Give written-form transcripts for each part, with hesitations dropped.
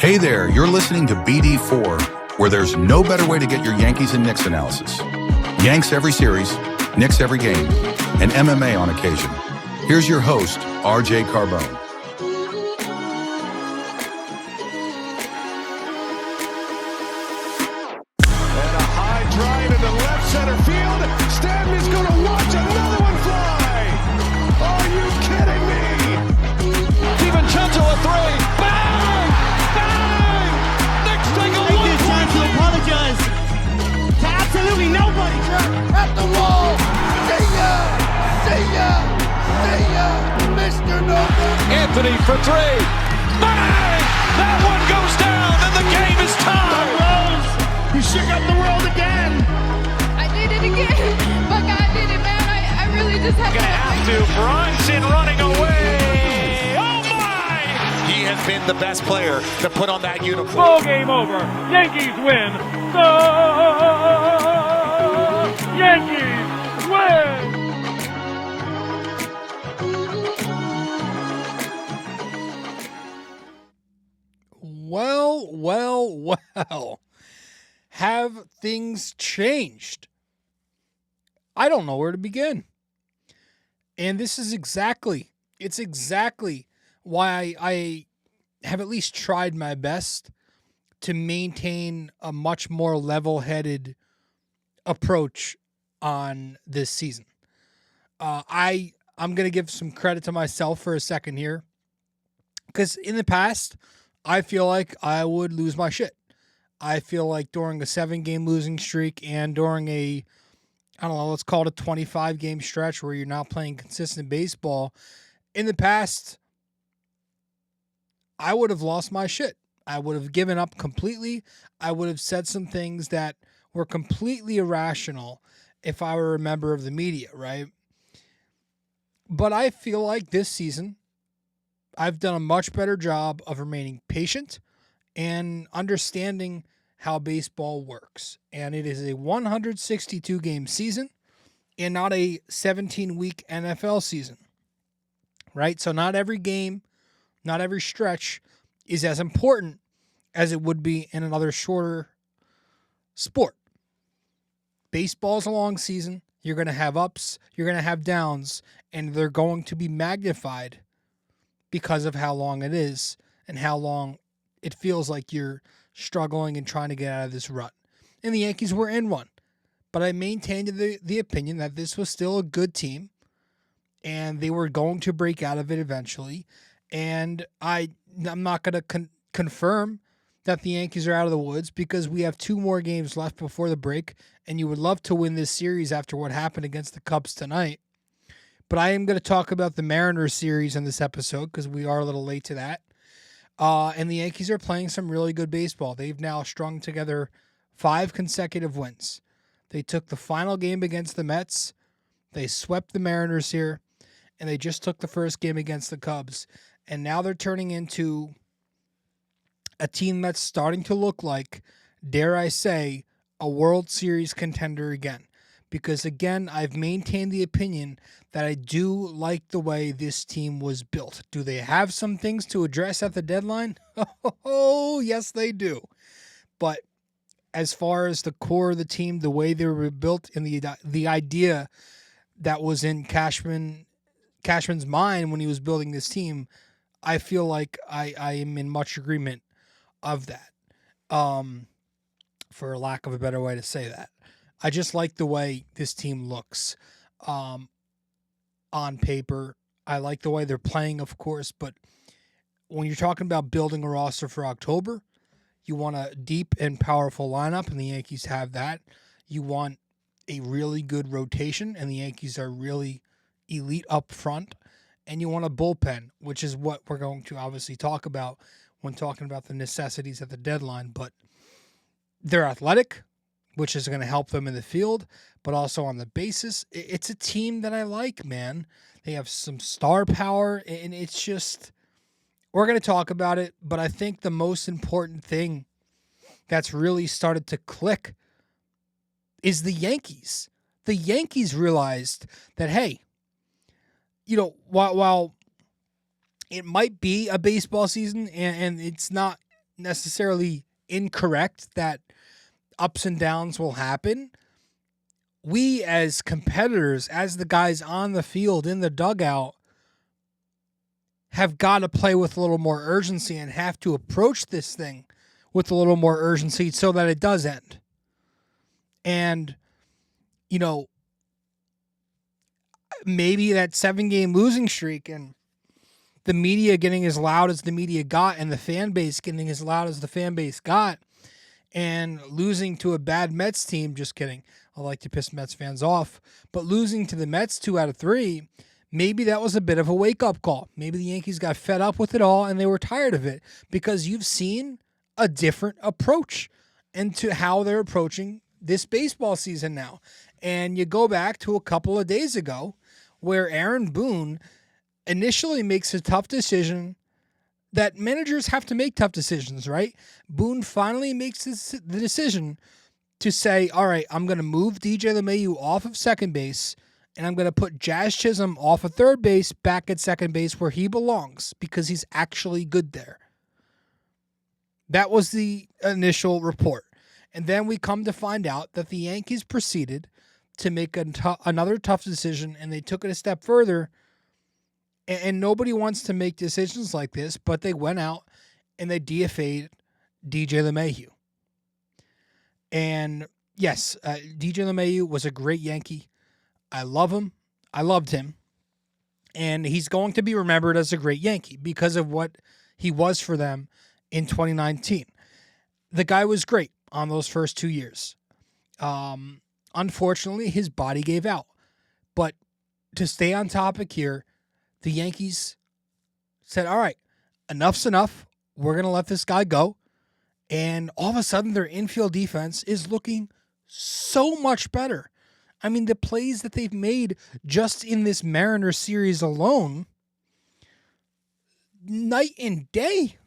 Hey there, you're listening to BD4, where there's no better way to get your Yankees and Knicks analysis. Yanks every series, Knicks every game, and MMA on occasion. Here's your host, RJ Carbone. And a high drive into left center field. Stanton's going to watch another one fly. Are you kidding me? DiVincenzo a three. Bang! Bang! Knicks take a Take this time to apologize to absolutely nobody. At the wall. See ya! See ya! See ya! Mr. Nova. Anthony for three. Bang! That one goes down and the game is tied. Rose, you shook up the world again. I did it again. My God did it, man. I really just had Gonna have to. Bronson running away. Oh my! He has been the best player to put on that uniform. Ball game over. Yankees win. The Yankees win. Well. Have things changed? I don't know where to begin. And this is exactly why I have at least tried my best to maintain a much more level-headed approach on this season. I'm going to give some credit to myself for a second here, because in the past, I feel like I would lose my shit. I feel like during a 7-game losing streak and during let's call it a 25-game stretch where you're not playing consistent baseball, in the past, I would have lost my shit. I would have given up completely. I would have said some things that were completely irrational if I were a member of the media, right? But I feel like this season, I've done a much better job of remaining patient and understanding how baseball works. And it is a 162-game season and not a 17-week NFL season, right? So not every game, not every stretch is as important as it would be in another shorter sport. Baseball is a long season. You're going to have ups, you're going to have downs, and they're going to be magnified because of how long it is and how long it feels like you're struggling and trying to get out of this rut. And the Yankees were in one. But I maintained the opinion that this was still a good team and they were going to break out of it eventually. And I'm not going to confirm that the Yankees are out of the woods because we have 2 more games left before the break, and you would love to win this series after what happened against the Cubs tonight. But I am going to talk about the Mariners series in this episode because we are a little late to that. And the Yankees are playing some really good baseball. They've now strung together 5 consecutive wins. They took the final game against the Mets. They swept the Mariners here. And they just took the first game against the Cubs. And now they're turning into a team that's starting to look like, dare I say, a World Series contender again. Because, again, I've maintained the opinion that I do like the way this team was built. Do they have some things to address at the deadline? Oh, yes, they do. But as far as the core of the team, the way they were built, and the idea that was in Cashman's mind when he was building this team, I feel like I am in much agreement of that, for lack of a better way to say that. I just like the way this team looks on paper. I like the way they're playing, of course, but when you're talking about building a roster for October, you want a deep and powerful lineup, and the Yankees have that. You want a really good rotation, and the Yankees are really elite up front. And you want a bullpen, which is what we're going to obviously talk about when talking about the necessities at the deadline. But they're athletic, which is going to help them in the field, but also on the bases. It's a team that I like, man. They have some star power, and it's just, we're going to talk about it, but I think the most important thing that's really started to click is the Yankees. The Yankees realized that, hey, while it might be a baseball season and it's not necessarily incorrect that ups and downs will happen. We as competitors, as the guys on the field, in the dugout, have got to play with a little more urgency and have to approach this thing with a little more urgency so that it does end. And, you know, maybe that 7-game losing streak and the media getting as loud as the media got and the fan base getting as loud as the fan base got and losing to a bad Mets team, just kidding, I like to piss Mets fans off, but losing to the Mets 2 out of 3, maybe that was a bit of a wake-up call. Maybe the Yankees got fed up with it all and they were tired of it because you've seen a different approach into how they're approaching this baseball season now. And you go back to a couple of days ago where Aaron Boone initially makes a tough decision that managers have to make tough decisions, right? Boone finally makes the decision to say, all right, I'm going to move DJ LeMahieu off of second base, and I'm going to put Jazz Chisholm off of third base back at second base where he belongs because he's actually good there. That was the initial report. And then we come to find out that the Yankees proceeded to make another tough decision, and they took it a step further. And nobody wants to make decisions like this, but they went out and they DFA'd DJ LeMahieu. And yes, DJ LeMahieu was a great Yankee. I love him. I loved him. And he's going to be remembered as a great Yankee because of what he was for them in 2019. The guy was great on those first 2 years. Unfortunately, his body gave out. But to stay on topic here, the Yankees said, all right, enough's enough. We're going to let this guy go. And all of a sudden, their infield defense is looking so much better. I mean, the plays that they've made just in this Mariners series alone, night and day.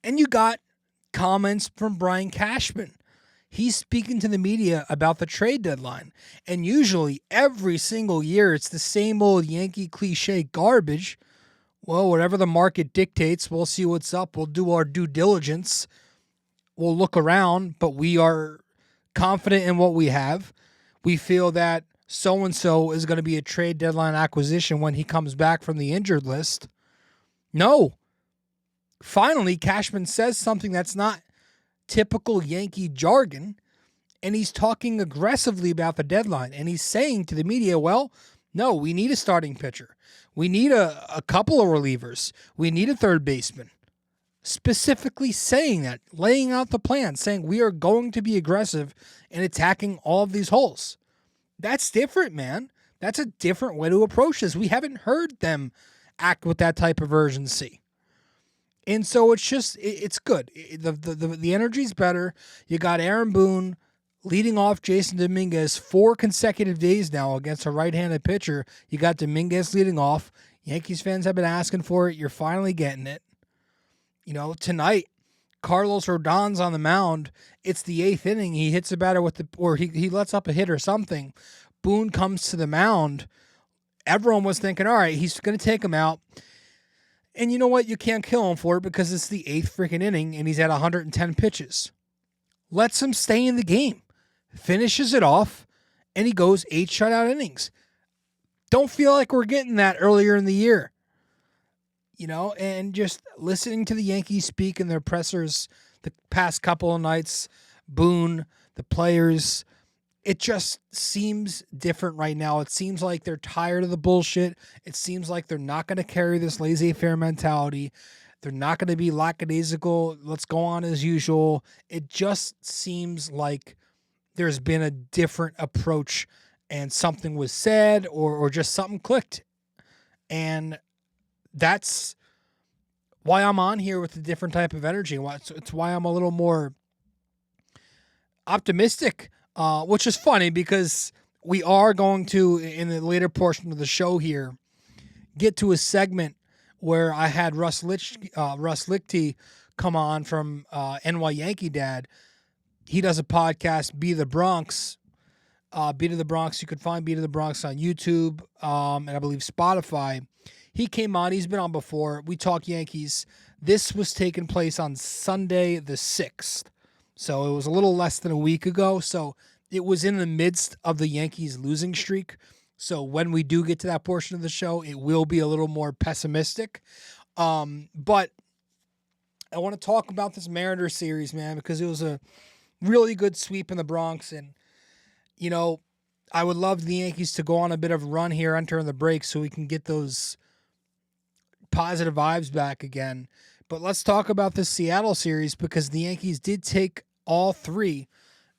And you got comments from Brian Cashman. He's speaking to the media about the trade deadline. And usually, every single year, it's the same old Yankee cliche garbage. Well, whatever the market dictates, we'll see what's up. We'll do our due diligence. We'll look around, but we are confident in what we have. We feel that so-and-so is going to be a trade deadline acquisition when he comes back from the injured list. No. Finally, Cashman says something that's not typical Yankee jargon, and he's talking aggressively about the deadline, and he's saying to the media, well, no, we need a starting pitcher. We need a couple of relievers. We need a third baseman. Specifically saying that, laying out the plan, saying we are going to be aggressive and attacking all of these holes. That's different, man. That's a different way to approach this. We haven't heard them act with that type of urgency. And so it's good. The energy's better. You got Aaron Boone leading off Jason Dominguez 4 consecutive days now against a right-handed pitcher. You got Dominguez leading off. Yankees fans have been asking for it. You're finally getting it. You know, tonight, Carlos Rodon's on the mound. It's the 8th inning. He hits a batter he lets up a hit or something. Boone comes to the mound. Everyone was thinking, all right, he's going to take him out. And you know what? You can't kill him for it because it's the 8th freaking inning and he's at 110 pitches. Lets him stay in the game. Finishes it off, and he goes 8 shutout innings. Don't feel like we're getting that earlier in the year. You know, and just listening to the Yankees speak in their pressers the past couple of nights, Boone, the players, it just seems different right now. It seems like they're tired of the bullshit. It seems like they're not going to carry this laissez-faire mentality. They're not going to be lackadaisical. Let's go on as usual. It just seems like there's been a different approach and something was said or just something clicked. And that's why I'm on here with a different type of energy. It's why I'm a little more optimistic, which is funny because we are going to, in the later portion of the show here, get to a segment where I had Russ Lichti come on from NY Yankee Dad. He does a podcast, Be the Bronx. Beat of the Bronx. You could find Beat of the Bronx on YouTube and I believe Spotify. He came on. He's been on before. We talk Yankees. This was taking place on Sunday the 6th. So it was a little less than a week ago. So it was in the midst of the Yankees losing streak. So when we do get to that portion of the show, it will be a little more pessimistic. But I want to talk about this Mariners series, man, because it was a really good sweep in the Bronx. And, you know, I would love the Yankees to go on a bit of a run here entering the break so we can get those positive vibes back again. But let's talk about this Seattle series because the Yankees did take all three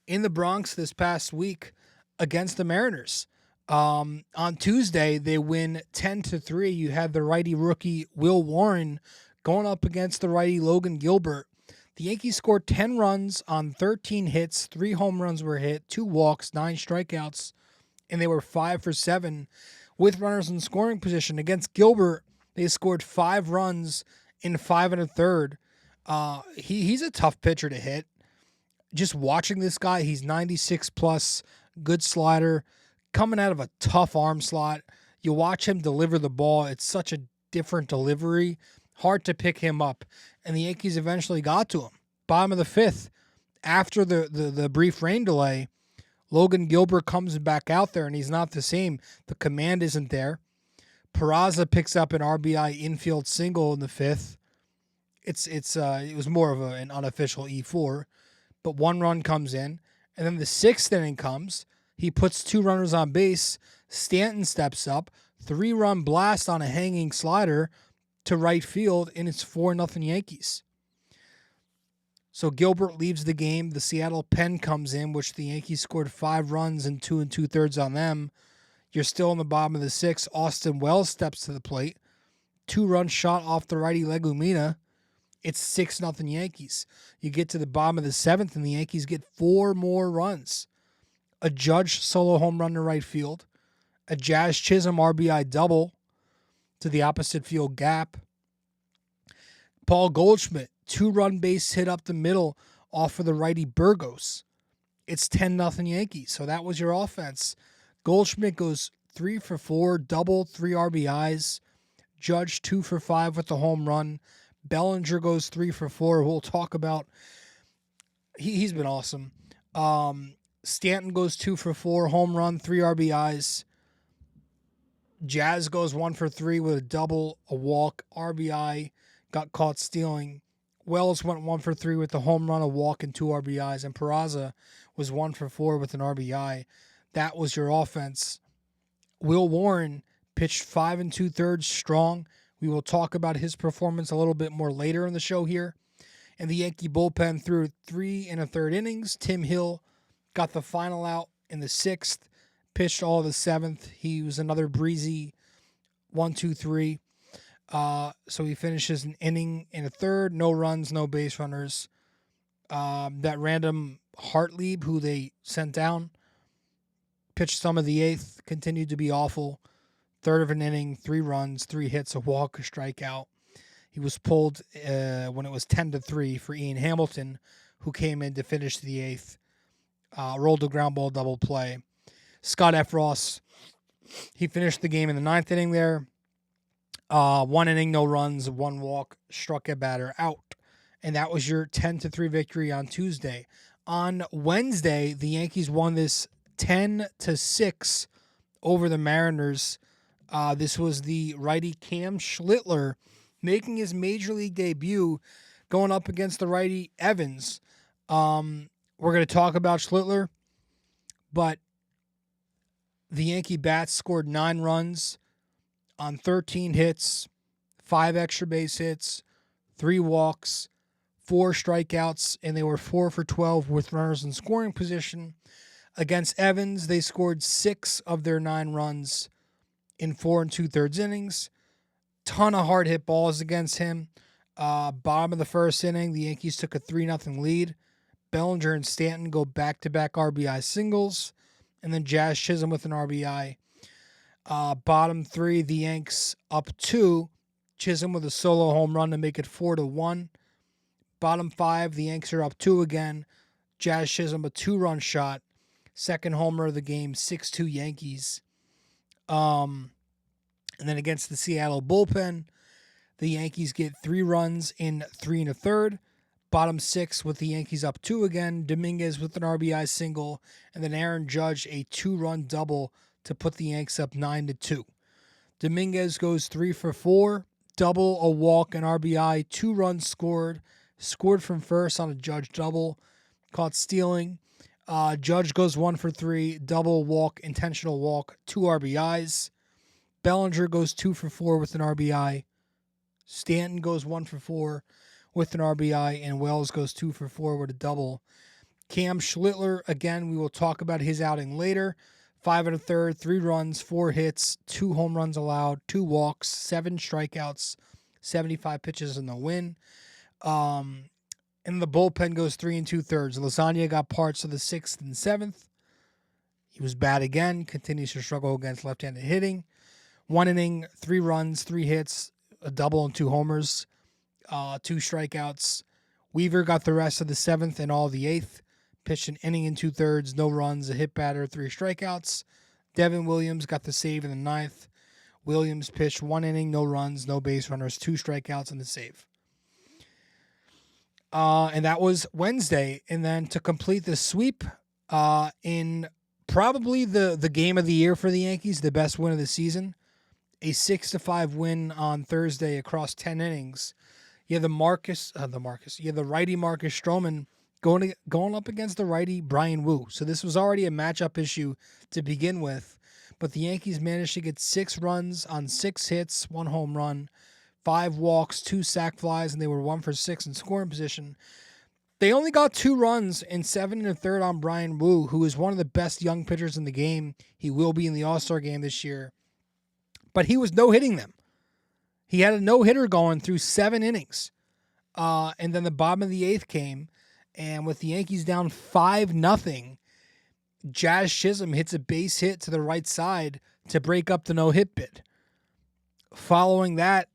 in the Bronx this past week against the Mariners. On Tuesday, they win 10-3. You had the righty rookie Will Warren going up against the righty Logan Gilbert. The Yankees scored 10 runs on 13 hits, 3 home runs were hit, 2 walks, 9 strikeouts, and they were 5 for 7 with runners in scoring position. Against Gilbert, they scored 5 runs in 5 1/3. He's a tough pitcher to hit. Just watching this guy, he's 96 plus, good slider, coming out of a tough arm slot. You watch him deliver the ball. It's such a different delivery. Hard to pick him up. And the Yankees eventually got to him. Bottom of the 5th, after the brief rain delay, Logan Gilbert comes back out there, and he's not the same. The command isn't there. Peraza picks up an RBI infield single in the 5th. It was more of an unofficial E4, but 1 run comes in. And then the 6th inning comes. He puts 2 runners on base. Stanton steps up. 3-run blast on a hanging slider to right field, and it's 4-0 Yankees. So Gilbert leaves the game. The Seattle pen comes in, which the Yankees scored 5 runs and 2 2/3 on them. You're still in the bottom of the 6th. Austin Wells steps to the plate. 2-run shot off the righty Legumina. It's 6-0 Yankees. You get to the bottom of the 7th, and the Yankees get 4 more runs. A Judge solo home run to right field. A Jazz Chisholm RBI double to the opposite field gap. Paul Goldschmidt, 2-run base hit up the middle off of the righty Burgos. It's 10-0 Yankees. So that was your offense. Goldschmidt goes 3 for 4, double, 3 RBIs. Judge 2 for 5 with the home run. Bellinger goes 3 for 4. We'll talk about. He's been awesome. Stanton goes 2 for 4, home run, 3 RBIs. Jazz goes 1 for 3 with a double, a walk, RBI, got caught stealing. Wells went 1 for 3 with the home run, a walk, and 2 RBIs. And Peraza was 1 for 4 with an RBI. That was your offense. Will Warren pitched 5 2/3 strong. We will talk about his performance a little bit more later in the show here. And the Yankee bullpen threw 3 1/3 innings. Tim Hill got the final out in the 6th, pitched all of the 7th. He was another breezy 1, 2, 3. So he finishes an inning in a third, no runs, no base runners. That random Hartlieb, who they sent down, pitched some of the 8th, continued to be awful. Third of an inning, 3 runs, 3 hits, a walk, a strikeout. He was pulled when it was 10-3 for Ian Hamilton, who came in to finish the 8th. Rolled a ground ball double play. Scott F. Ross, he finished the game in the 9th inning there. 1 inning, no runs, 1 walk, struck a batter out. And that was your 10-3 victory on Tuesday. On Wednesday, the Yankees won this 10-6 over the Mariners. This was the righty Cam Schlittler making his major league debut, going up against the righty Evans. We're going to talk about Schlittler, but the Yankee bats scored 9 runs on 13 hits, 5 extra base hits, 3 walks, 4 strikeouts, and they were 4 for 12 with runners in scoring position. Against Evans, they scored 6 of their 9 runs in 4 2/3 innings. Ton of hard hit balls against him. Bottom of the 1st inning, the Yankees took a 3-0 lead. Bellinger and Stanton go back-to-back RBI singles, and then Jazz Chisholm with an RBI. Bottom 3, the Yanks up 2. Chisholm with a solo home run to make it 4-1. Bottom 5, the Yanks are up 2 again. Jazz Chisholm a 2-run shot. Second homer of the game, 6-2 Yankees. And then against the Seattle bullpen, The Yankees get 3 runs in 3 1/3. Bottom 6 with the Yankees up 2 again. Dominguez with an RBI single, and then Aaron Judge a 2-run double to put the Yanks up 9-2. Dominguez goes 3 for 4, double, a walk, an RBI, 2 runs scored. Scored from first on a Judge double, caught stealing. Judge goes 1 for 3, double, walk, intentional walk, 2 RBIs. Bellinger goes 2 for 4 with an RBI. Stanton goes 1 for 4 with an RBI, and Wells goes 2 for 4 with a double. Cam Schlittler, again, we will talk about his outing later. 5 1/3, 3 runs, 4 hits, 2 home runs allowed, 2 walks, 7 strikeouts, 75 pitches in the win. And the bullpen goes 3 2/3. Lasagna got parts of the 6th and 7th. He was bad again, continues to struggle against left-handed hitting. 1 inning, 3 runs, 3 hits, a double and 2 homers, 2 strikeouts. Weaver got the rest of the 7th and all of the 8th. Pitched an inning and 2/3, no runs, a hit batter, 3 strikeouts. Devin Williams got the save in the 9th. Williams pitched 1 inning, no runs, no base runners, 2 strikeouts, and the save. And that was Wednesday. And then to complete the sweep in probably the game of the year for the Yankees, the best win of the season, a 6-5 win on Thursday across 10 innings. You have the righty Marcus Stroman going up against the righty Brian Wu. So this was already a matchup issue to begin with. But the Yankees managed to get 6 runs on 6 hits, 1 home run, 5 walks, 2 sac flies, and they were 1 for 6 in scoring position. They only got 2 runs in 7 1/3 on Brian Wu, who is one of the best young pitchers in the game. He will be in the All-Star game this year. But he was no-hitting them. He had a no-hitter going through 7 innings. And then the bottom of the 8th came, and with the Yankees down 5-0, Jazz Chisholm hits a base hit to the right side to break up the no-hit bid. Following that,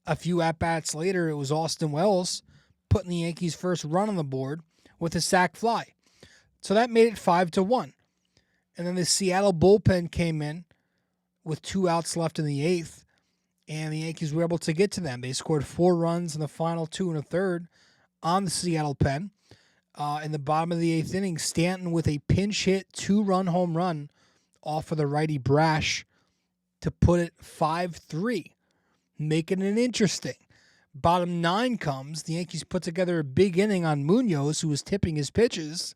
a few at-bats later, it was Austin Wells putting the Yankees' first run on the board with a sac fly. So that made it 5-1. And then the Seattle bullpen came in with 2 outs left in the 8th, and the Yankees were able to get to them. They scored 4 runs in the final 2 1/3 on the Seattle pen. In the bottom of the 8th inning, Stanton with a pinch hit 2-run home run off of the righty Brash to put it 5-3, making it interesting. Bottom 9 comes. The Yankees put together a big inning on Munoz, who was tipping his pitches.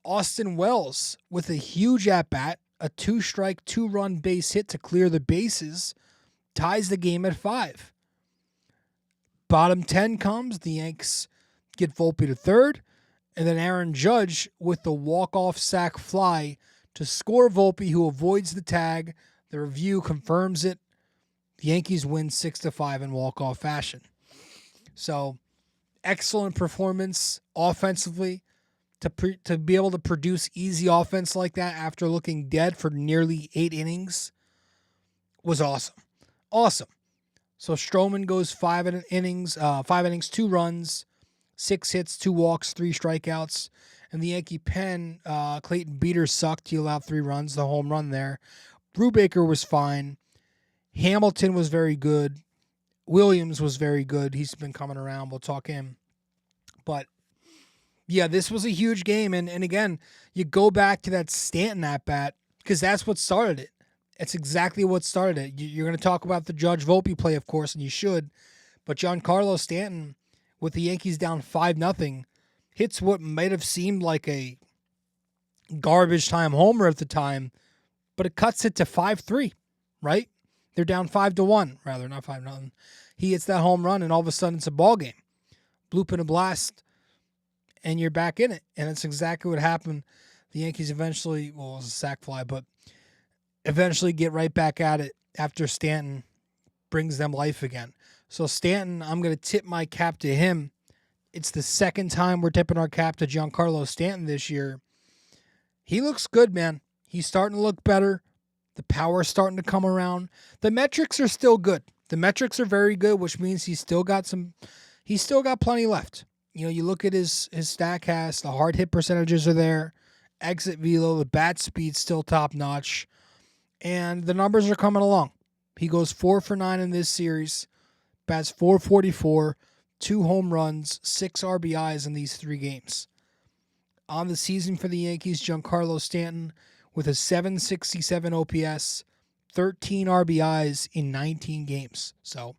Austin Wells with a huge at-bat, a 2-strike, 2-run base hit to clear the bases, ties the game at 5. Bottom 10 comes. The Yanks get Volpe to third, and then Aaron Judge with the walk-off sac fly to score Volpe, who avoids the tag. The review confirms it. The Yankees win 6-5 in walk-off fashion. So, excellent performance offensively. To be able to produce easy offense like that after looking dead for nearly 8 innings was awesome. Awesome. So Stroman goes 5 innings, 2 runs, 6 hits, 2 walks, 3 strikeouts. And the Yankee pen, Clayton Beeter sucked. He allowed 3 runs, the home run there. Brubaker was fine. Hamilton was very good. Williams was very good. He's been coming around. We'll talk him. But, yeah, this was a huge game. And again, you go back to that Stanton at-bat because that's what started it. It's exactly what started it. You're going to talk about the Judge Volpe play, of course, and you should. But Giancarlo Stanton, with the Yankees down 5-0, hits what might have seemed like a garbage time homer at the time, but it cuts it to 5-3, right? They're down 5-1, rather, not 5-0. He hits that home run, and all of a sudden it's a ball game. Bloop and a blast, and you're back in it. And that's exactly what happened. The Yankees eventually, well, it was a sac fly, but eventually get right back at it after Stanton brings them life again. So Stanton, I'm going to tip my cap to him. It's the second time we're tipping our cap to Giancarlo Stanton this year. He looks good, man. He's starting to look better. The power's starting to come around. The metrics are still good. The metrics are very good, which means he's still got plenty left. You know, you look at his StatCast, the hard hit percentages are there. Exit velo, the bat speed's still top notch. And the numbers are coming along. He goes 4 for 9 in this series. bats .444, 2 home runs, 6 RBIs in these 3 games. On the season for the Yankees, Giancarlo Stanton with a .767 OPS, 13 RBIs in 19 games. So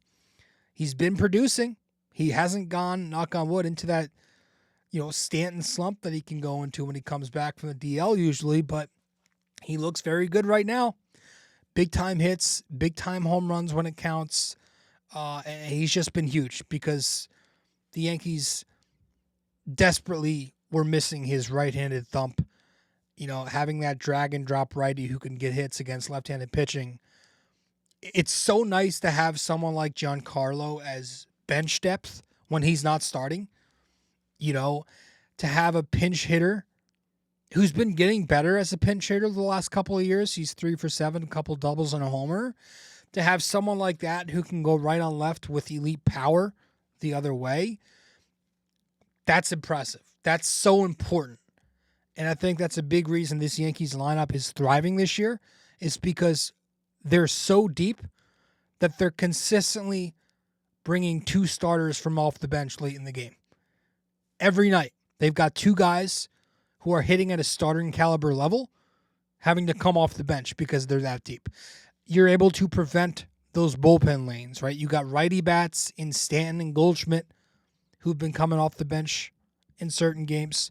he's been producing. He hasn't gone, knock on wood, into that, Stanton slump that he can go into when he comes back from the DL usually, but he looks very good right now. Big time hits, big time home runs when it counts. And he's just been huge because the Yankees desperately were missing his right-handed thump. Having that drag and drop righty who can get hits against left-handed pitching. It's so nice to have someone like Giancarlo as bench depth when he's not starting. To have a pinch hitter who's been getting better as a pinch hitter the last couple of years. He's 3 for 7, a couple doubles and a homer. To have someone like that who can go right on left with elite power the other way, that's impressive. That's so important. And I think that's a big reason this Yankees lineup is thriving this year, is because they're so deep that they're consistently bringing 2 starters from off the bench late in the game. Every night, they've got 2 guys who are hitting at a starting caliber level having to come off the bench because they're that deep. You're able to prevent those bullpen lanes, right? You got righty bats in Stanton and Goldschmidt who've been coming off the bench in certain games.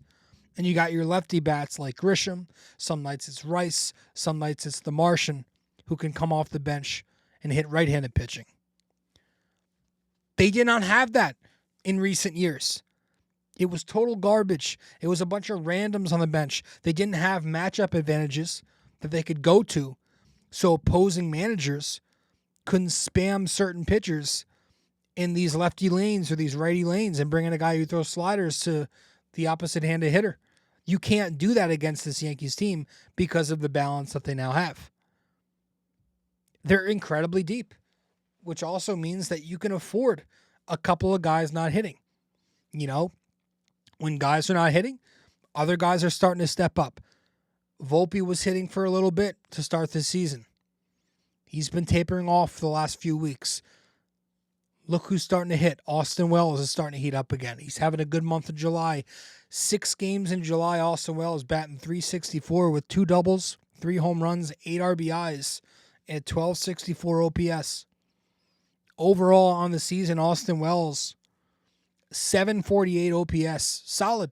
And you got your lefty bats like Grisham. Some nights it's Rice. Some nights it's the Martian who can come off the bench and hit right-handed pitching. They did not have that in recent years. It was total garbage. It was a bunch of randoms on the bench. They didn't have matchup advantages that they could go to, so opposing managers couldn't spam certain pitchers in these lefty lanes or these righty lanes and bring in a guy who throws sliders to the opposite-handed hitter. You can't do that against this Yankees team because of the balance that they now have. They're incredibly deep, which also means that you can afford a couple of guys not hitting. When guys are not hitting, other guys are starting to step up. Volpe was hitting for a little bit to start this season. He's been tapering off the last few weeks. Look who's starting to hit. Austin Wells is starting to heat up again. He's having a good month of July. 6 games in July, Austin Wells batting .364 with 2 doubles, 3 home runs, 8 RBIs, and .1264 OPS. Overall on the season, Austin Wells, .748 OPS. Solid.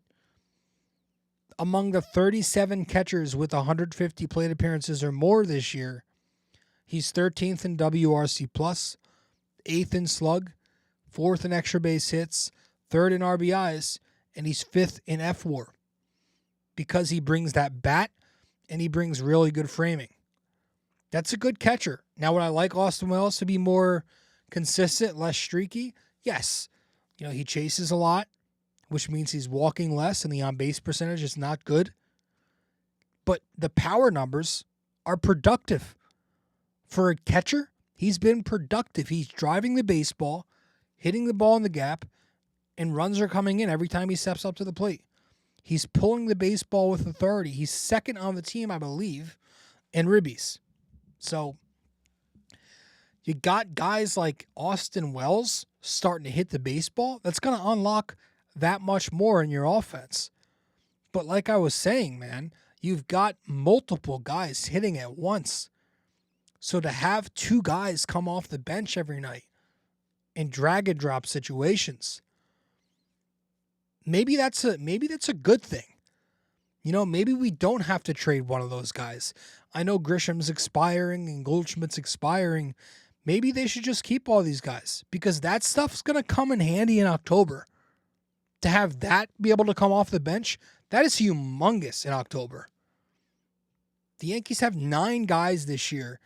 Among the 37 catchers with 150 plate appearances or more this year, he's 13th in WRC+, 8th in slug, 4th in extra base hits, 3rd in RBIs, and he's 5th in FWAR because he brings that bat and he brings really good framing. That's a good catcher. Now, would I like Austin Wells to be more consistent, less streaky? Yes. He chases a lot, which means he's walking less, and the on-base percentage is not good. But the power numbers are productive. For a catcher, he's been productive. He's driving the baseball, hitting the ball in the gap, and runs are coming in every time he steps up to the plate. He's pulling the baseball with authority. He's second on the team, I believe, in ribbies. So you got guys like Austin Wells starting to hit the baseball. That's going to unlock that much more in your offense. But like I was saying, man, you've got multiple guys hitting at once. So to have 2 guys come off the bench every night in drag and drop situations, maybe that's a good thing. Maybe we don't have to trade one of those guys. I know Grisham's expiring and Goldschmidt's expiring. Maybe they should just keep all these guys because that stuff's going to come in handy in October. To have that be able to come off the bench, that is humongous in October. The Yankees have 9 guys this year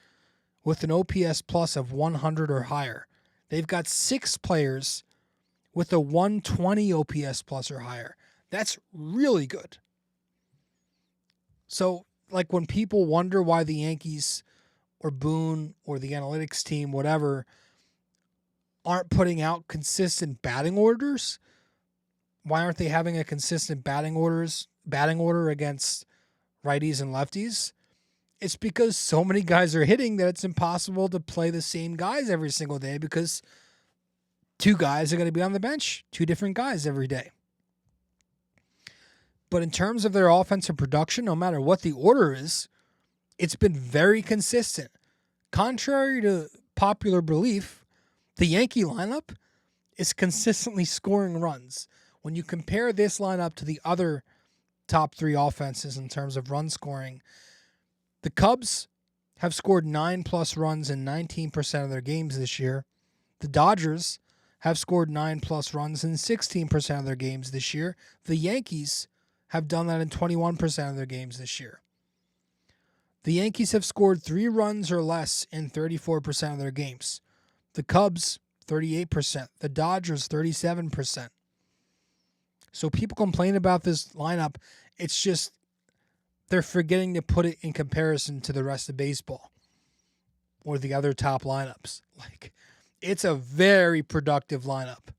with an OPS plus of 100 or higher. They've got 6 players with a 120 OPS plus or higher. That's really good. So, like when people wonder why the Yankees or Boone or the analytics team, whatever, aren't putting out consistent batting orders, why aren't they having a consistent batting order against righties and lefties? It's because so many guys are hitting that it's impossible to play the same guys every single day because 2 guys are going to be on the bench, 2 different guys every day. But in terms of their offensive production, no matter what the order is, it's been very consistent. Contrary to popular belief, the Yankee lineup is consistently scoring runs. When you compare this lineup to the other top 3 offenses in terms of run scoring, the Cubs have scored 9+ runs in 19% of their games this year. The Dodgers have scored 9+ runs in 16% of their games this year. The Yankees have done that in 21% of their games this year. The Yankees have scored 3 runs or less in 34% of their games. The Cubs, 38%. The Dodgers, 37%. So people complain about this lineup. It's just they're forgetting to put it in comparison to the rest of baseball or the other top lineups. Like, it's a very productive lineup.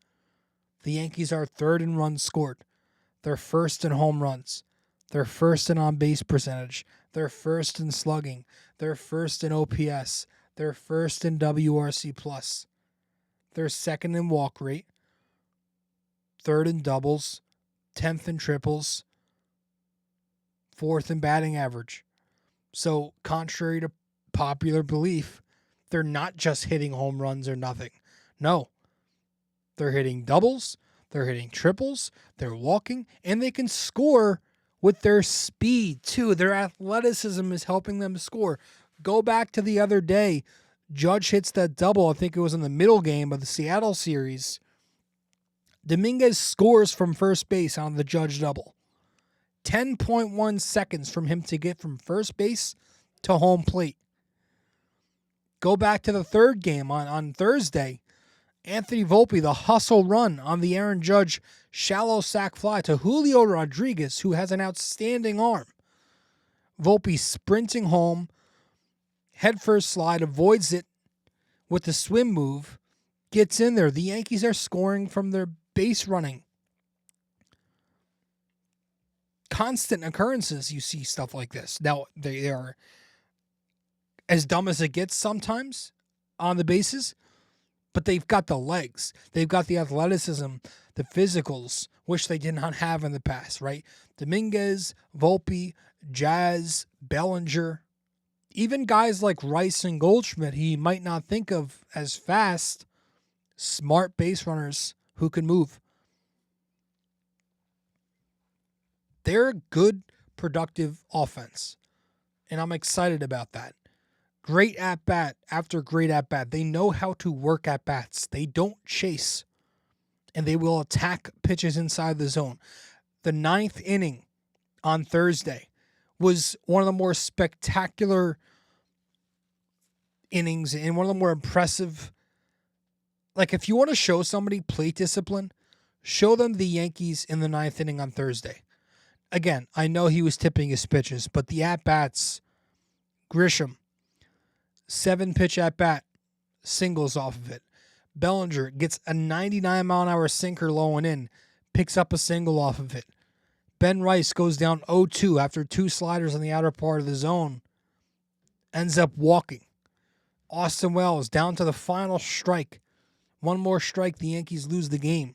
The Yankees are 3rd in runs scored. They're 1st in home runs. They're 1st in on-base percentage. They're 1st in slugging. They're 1st in OPS. They're 1st in WRC+. They're 2nd in walk rate. 3rd in doubles. 10th in triples. 4th in batting average. So, contrary to popular belief, they're not just hitting home runs or nothing. No. They're hitting doubles. They're hitting triples. They're walking. And they can score with their speed, too. Their athleticism is helping them score. Go back to the other day. Judge hits that double. I think it was in the middle game of the Seattle series. Dominguez scores from first base on the Judge double. 10.1 seconds from him to get from first base to home plate. Go back to the third game on Thursday. Anthony Volpe, the hustle run on the Aaron Judge shallow sac fly to Julio Rodriguez, who has an outstanding arm. Volpe sprinting home, headfirst slide, avoids it with the swim move, gets in there. The Yankees are scoring from their base running. Constant occurrences, you see stuff like this. Now, they are as dumb as it gets sometimes on the bases, but they've got the legs. They've got the athleticism, the physicals, which they did not have in the past, right? Dominguez, Volpe, Jazz, Bellinger, even guys like Rice and Goldschmidt, he might not think of as fast, smart base runners who can move. They're a good, productive offense, and I'm excited about that. Great at-bat after great at-bat. They know how to work at-bats. They don't chase, and they will attack pitches inside the zone. The 9th inning on Thursday was one of the more spectacular innings and one of the more impressive. Like, if you want to show somebody plate discipline, show them the Yankees in the 9th inning on Thursday. Again, I know he was tipping his pitches, but the at-bats, Grisham, 7-pitch at-bat, singles off of it. Bellinger gets a 99-mile-an-hour sinker low and in, picks up a single off of it. Ben Rice goes down 0-2 after 2 sliders on the outer part of the zone, ends up walking. Austin Wells down to the final strike. One more strike, the Yankees lose the game.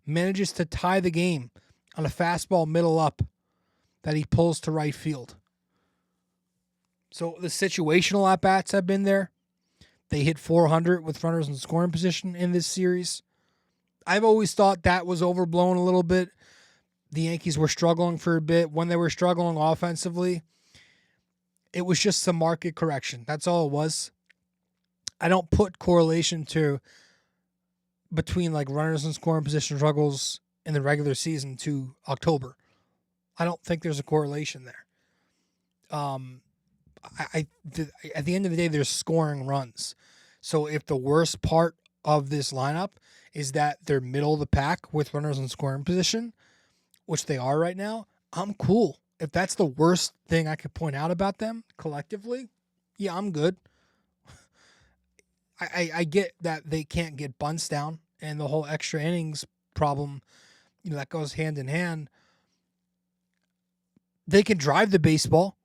Manages to tie the game on a fastball middle up that he pulls to right field. So the situational at-bats have been there. They hit 400 with runners in scoring position in this series. I've always thought that was overblown a little bit. The Yankees were struggling for a bit. When they were struggling offensively, it was just some market correction. That's all it was. I don't put correlation between like runners in scoring position struggles in the regular season to October. I don't think there's a correlation there. At the end of the day, they're scoring runs. So if the worst part of this lineup is that they're middle of the pack with runners in scoring position, which they are right now, I'm cool. If that's the worst thing I could point out about them collectively, yeah, I'm good. I get that they can't get bunts down and the whole extra innings problem, that goes hand in hand. They can drive the baseball.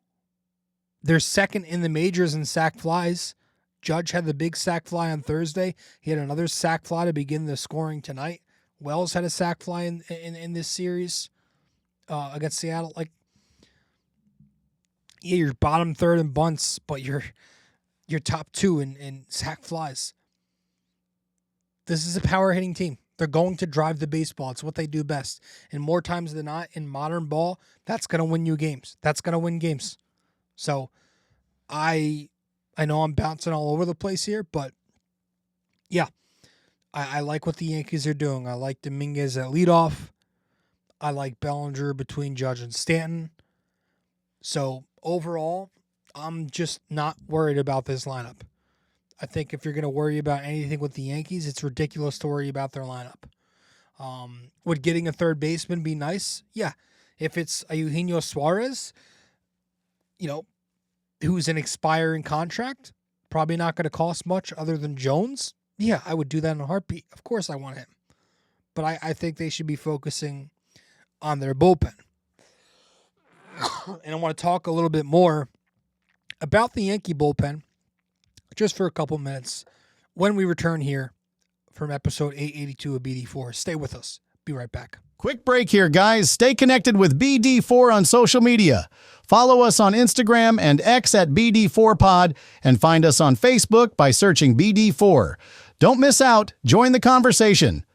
They're second in the majors in sac flies. Judge had the big sac fly on Thursday. He had another sac fly to begin the scoring tonight. Wells had a sac fly in this series against Seattle. Like, yeah, you're bottom third in bunts, but you're top two in sac flies. This is a power hitting team. They're going to drive the baseball. It's what they do best. And more times than not, in modern ball, that's going to win you games. That's going to win games. So I know I'm bouncing all over the place here, but yeah, I like what the Yankees are doing. I like Dominguez at leadoff. I like Bellinger between Judge and Stanton. So overall, I'm just not worried about this lineup. I think if you're going to worry about anything with the Yankees, it's ridiculous to worry about their lineup. Would getting a third baseman be nice? Yeah. If it's a Eugenio Suarez, who's an expiring contract, probably not going to cost much other than Jones. Yeah, I would do that in a heartbeat. Of course I want him. But I think they should be focusing on their bullpen. And I want to talk a little bit more about the Yankee bullpen just for a couple minutes when we return here from episode 882 of BD4. Stay with us. Be right back. Quick break here, guys. Stay connected with BD4 on social media. Follow us on Instagram and X at BD4Pod and find us on Facebook by searching BD4. Don't miss out. Join the conversation.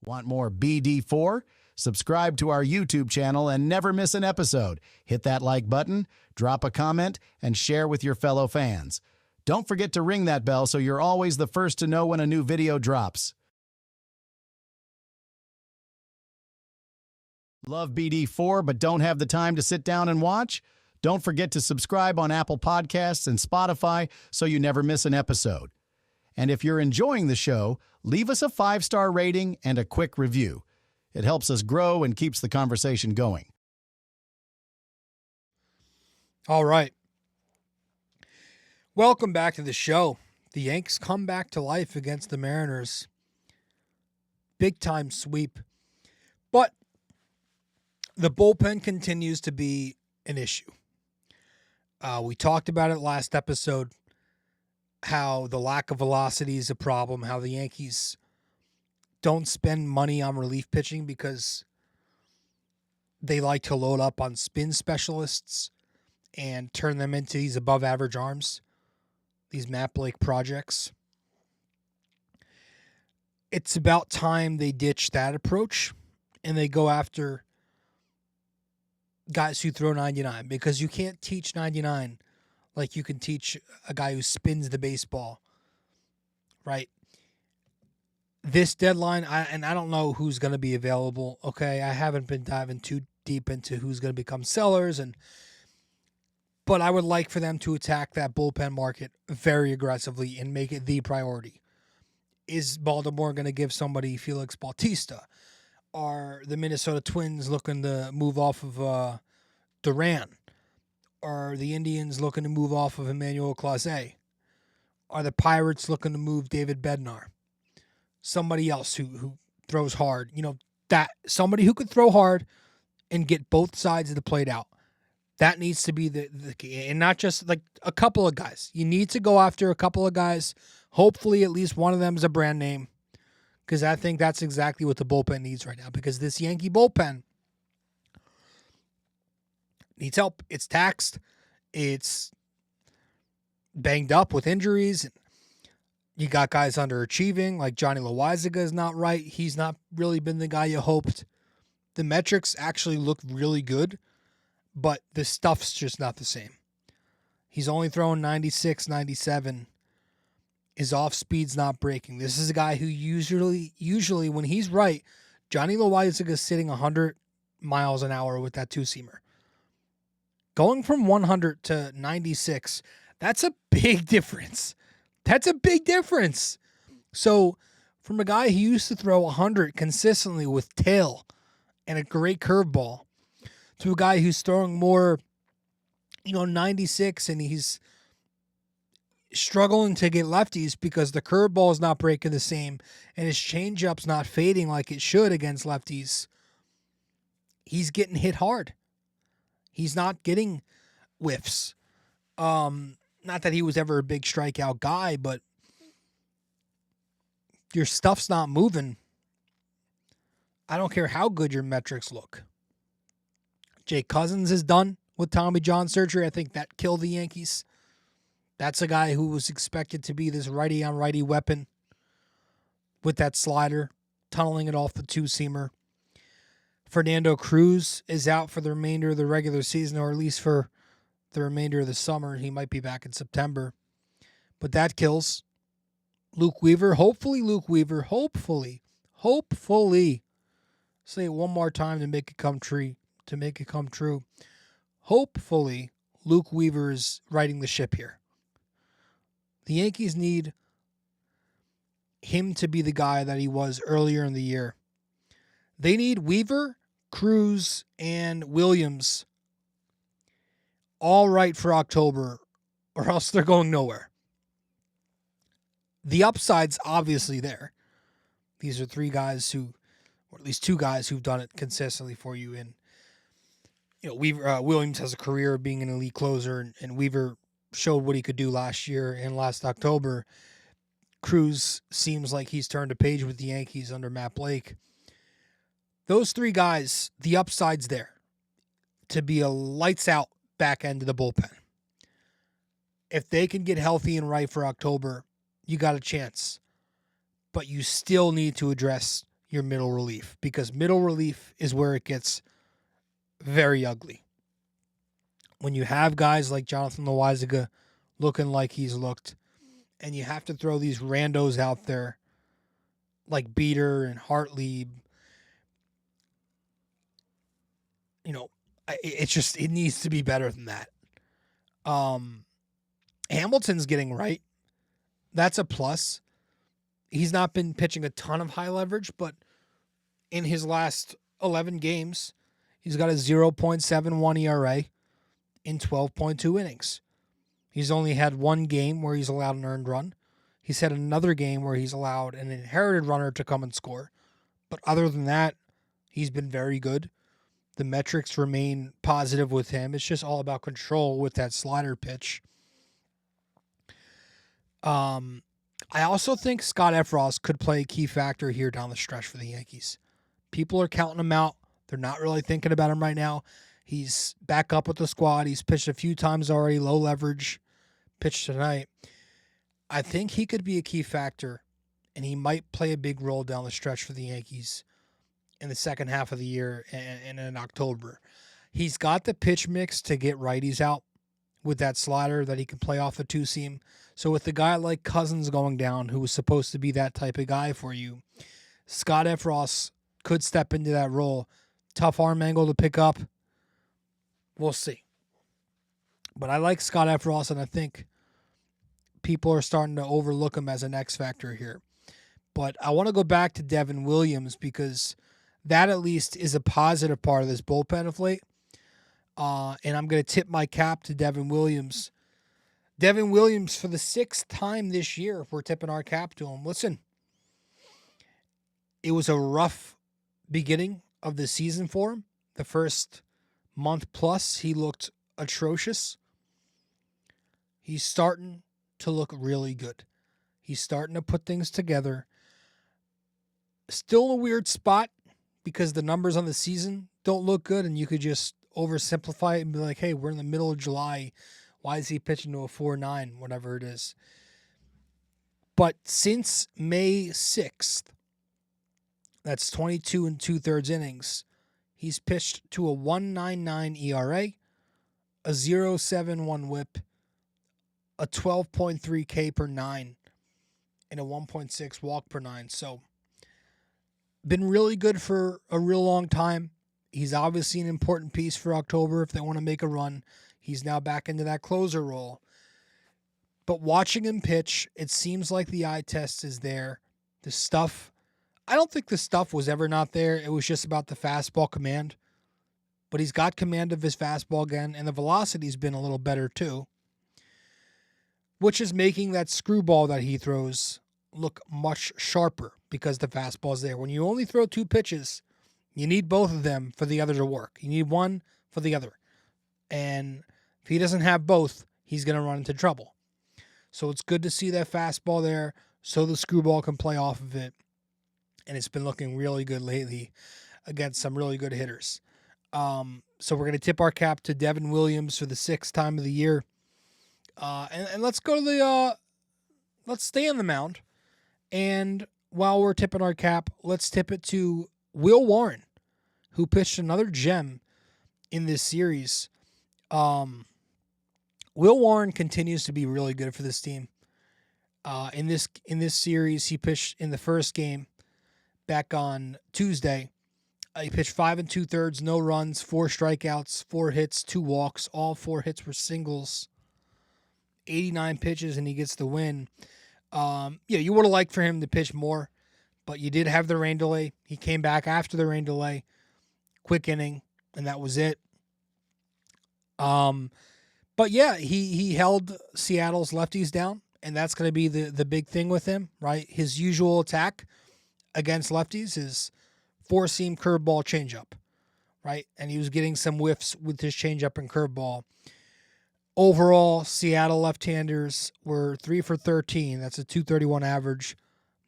Want more BD4? Subscribe to our YouTube channel and never miss an episode. Hit that like button, drop a comment, and share with your fellow fans. Don't forget to ring that bell so you're always the first to know when a new video drops. Love BD4 but don't have the time to sit down and watch? Don't forget to subscribe on Apple Podcasts and Spotify so you never miss an episode. And if you're enjoying the show, leave us a 5-star rating and a quick review. It helps us grow and keeps the conversation going. All right. Welcome back to the show. The Yanks come back to life against the Mariners. Big time sweep. But the bullpen continues to be an issue. We talked about it last episode, how the lack of velocity is a problem, how the Yankees don't spend money on relief pitching because they like to load up on spin specialists and turn them into these above average arms, these Matt Blake projects. It's about time they ditch that approach and they go after guys who throw 99, because you can't teach 99 like you can teach a guy who spins the baseball, right? This deadline, I don't know who's going to be available, okay? I haven't been diving too deep into who's going to become sellers, but I would like for them to attack that bullpen market very aggressively and make it the priority. Is Baltimore going to give somebody Felix Bautista? Are the Minnesota Twins looking to move off of Duran? Are the Indians looking to move off of Emmanuel Clase? Are the Pirates looking to move David Bednar? Somebody else who throws hard. That somebody who could throw hard and get both sides of the plate out. That needs to be the key. And not just like a couple of guys. You need to go after a couple of guys. Hopefully at least one of them is a brand name. Because I think that's exactly what the bullpen needs right now. Because this Yankee bullpen needs help. It's taxed. It's banged up with injuries. You got guys underachieving, like Johnny Loizaga is not right. He's not really been the guy you hoped. The metrics actually look really good, but the stuff's just not the same. He's only throwing 96, 97. His off speed's not breaking. This is a guy who usually when he's right, Johnny Loizaga is sitting 100 miles an hour with that two-seamer. Going from 100 to 96, that's a big difference. That's a big difference. So from a guy who used to throw 100 consistently with tail and a great curveball to a guy who's throwing more, 96, and he's struggling to get lefties because the curveball is not breaking the same and his changeup's not fading like it should against lefties. He's getting hit hard. He's not getting whiffs. Not that he was ever a big strikeout guy, but your stuff's not moving. I don't care how good your metrics look. Jake Cousins is done with Tommy John surgery. I think that killed the Yankees. That's a guy who was expected to be this righty-on-righty weapon with that slider, tunneling it off the two-seamer. Fernando Cruz is out for the remainder of the regular season, or at least for the remainder of the summer. He might be back in September. But that kills. Luke Weaver, hopefully. Say it one more time to make it come true. Hopefully, Luke Weaver is riding the ship here. The Yankees need him to be the guy that he was earlier in the year. They need Weaver, Cruz, and Williams all right for October, or else they're going nowhere. The upside's obviously there. These are three guys who, or at least two guys who've done it consistently for you. And Weaver, Williams has a career of being an elite closer, and Weaver showed what he could do last year and last October. Cruz seems like he's turned a page with the Yankees under Matt Blake. Those three guys, the upside's there to be a lights-out back end of the bullpen. If they can get healthy and right for October, you got a chance. But you still need to address your middle relief, because middle relief is where it gets very ugly. When you have guys like Jonathan Loaizaga looking like he's looked, and you have to throw these randos out there like Beater and Hartley, it needs to be better than that. Hamilton's getting right. That's a plus. He's not been pitching a ton of high leverage, but in his last 11 games, he's got a 0.71 ERA in 12.2 innings. He's only had one game where he's allowed an earned run. He's had another game where he's allowed an inherited runner to come and score. But other than that, he's been very good. The metrics remain positive with him. It's just all about control with that slider pitch. I also think Scott Efros could play a key factor here down the stretch for the Yankees. People are counting him out. They're not really thinking about him right now. He's back up with the squad. He's pitched a few times already, low leverage, pitched tonight. I think he could be a key factor, and he might play a big role down the stretch for the Yankees in the second half of the year and in October. He's got the pitch mix to get righties out with that slider that he can play off the two-seam. So with a guy like Cousins going down, who was supposed to be that type of guy for you, Scott Efros could step into that role. Tough arm angle to pick up. We'll see. But I like Scott Efros, and I think people are starting to overlook him as an X factor here. But I want to go back to Devin Williams, because that at least is a positive part of this bullpen of late. And I'm going to tip my cap to Devin Williams. Devin Williams, for the 6th time this year, we're tipping our cap to him. Listen, it was a rough beginning of the season for him. The first month plus, he looked atrocious. He's starting to look really good. He's starting to put things together. Still in a weird spot because the numbers on the season don't look good, and you could just oversimplify it and be like, hey, we're in the middle of July. Why is he pitching to a 4.9, whatever it is? But since May 6th, that's 22 2/3 innings, he's pitched to a 1.99 ERA, a 0.71 whip, a 12.3 K per 9, and a 1.6 walk per 9. So, been really good for a real long time. He's obviously an important piece for October if they want to make a run. He's now back into that closer role. But watching him pitch, it seems like the eye test is there. The stuff, I don't think the stuff was ever not there. It was just about the fastball command. But he's got command of his fastball again, and the velocity's been a little better too, which is making that screwball that he throws look much sharper because the fastball's there. When you only throw 2 pitches, you need both of them for the other to work. You need one for the other. And if he doesn't have both, he's going to run into trouble. So it's good to see that fastball there so the screwball can play off of it. And it's been looking really good lately against some really good hitters. So we're going to tip our cap to Devin Williams for the 6th time of the year. And let's go to let's stay on the mound. And while we're tipping our cap, let's tip it to Will Warren, who pitched another gem in this series. Will Warren continues to be really good for this team. In this series, he pitched in the first game back on Tuesday. He pitched 5 2/3, no runs, 4 strikeouts, 4 hits, 2 walks. All 4 hits were singles. 89 pitches, and he gets the win. You would have liked for him to pitch more, but you did have the rain delay. He came back after the rain delay, quick inning, and that was it. But yeah, he held Seattle's lefties down, and that's going to be the big thing with him, right? His usual attack against lefties is 4-seam curveball changeup, right? And he was getting some whiffs with his changeup and curveball. Overall, Seattle left-handers were 3 for 13. That's a .231 average.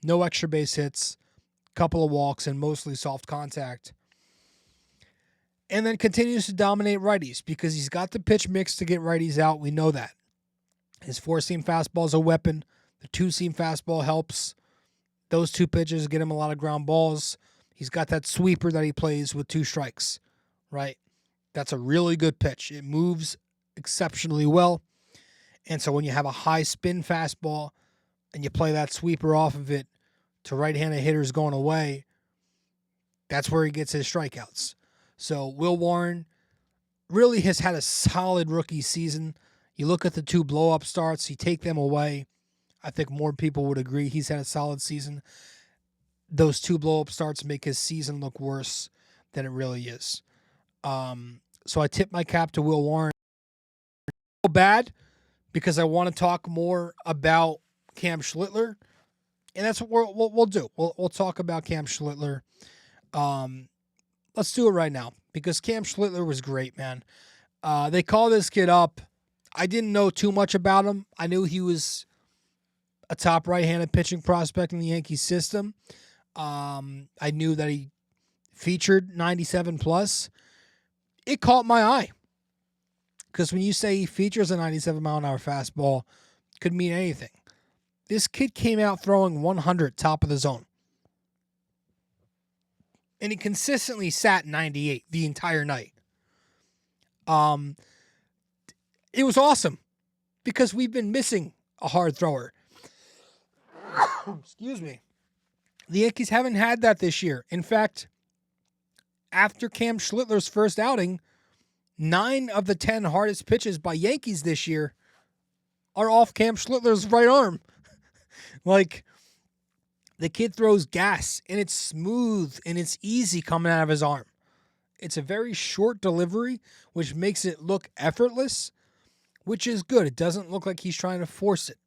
No extra base hits, couple of walks, and mostly soft contact. And then continues to dominate righties because he's got the pitch mix to get righties out. We know that. His 4-seam fastball is a weapon. The 2-seam fastball helps. Those 2 pitches get him a lot of ground balls. He's got that sweeper that he plays with 2 strikes, right? That's a really good pitch. It moves exceptionally well. And so when you have a high spin fastball and you play that sweeper off of it to right-handed hitters going away, that's where he gets his strikeouts. So Will Warren really has had a solid rookie season. You look at the 2 blow-up starts, you take them away, I think more people would agree he's had a solid season. Those 2 blow-up starts make his season look worse than it really is. So I tip my cap to Will Warren. Bad because I want to talk more about Cam Schlittler, and that's what we'll do. We'll talk about Cam Schlittler. Let's do it right now because Cam Schlittler was great, man. They call this kid up. I didn't know too much about him. I knew he was a top right-handed pitching prospect in the Yankees system. I knew that he featured 97 plus. It caught my eye. Because when you say he features a 97-mile-an-hour fastball, it could mean anything. This kid came out throwing 100 top of the zone. And he consistently sat 98 the entire night. It was awesome. Because we've been missing a hard thrower. Excuse me. The Yankees haven't had that this year. In fact, after Cam Schlittler's first outing, 9 of the 10 hardest pitches by Yankees this year are off Cam Schlittler's right arm. Like, the kid throws gas, and it's smooth, and it's easy coming out of his arm. It's a very short delivery, which makes it look effortless, which is good. It doesn't look like he's trying to force it.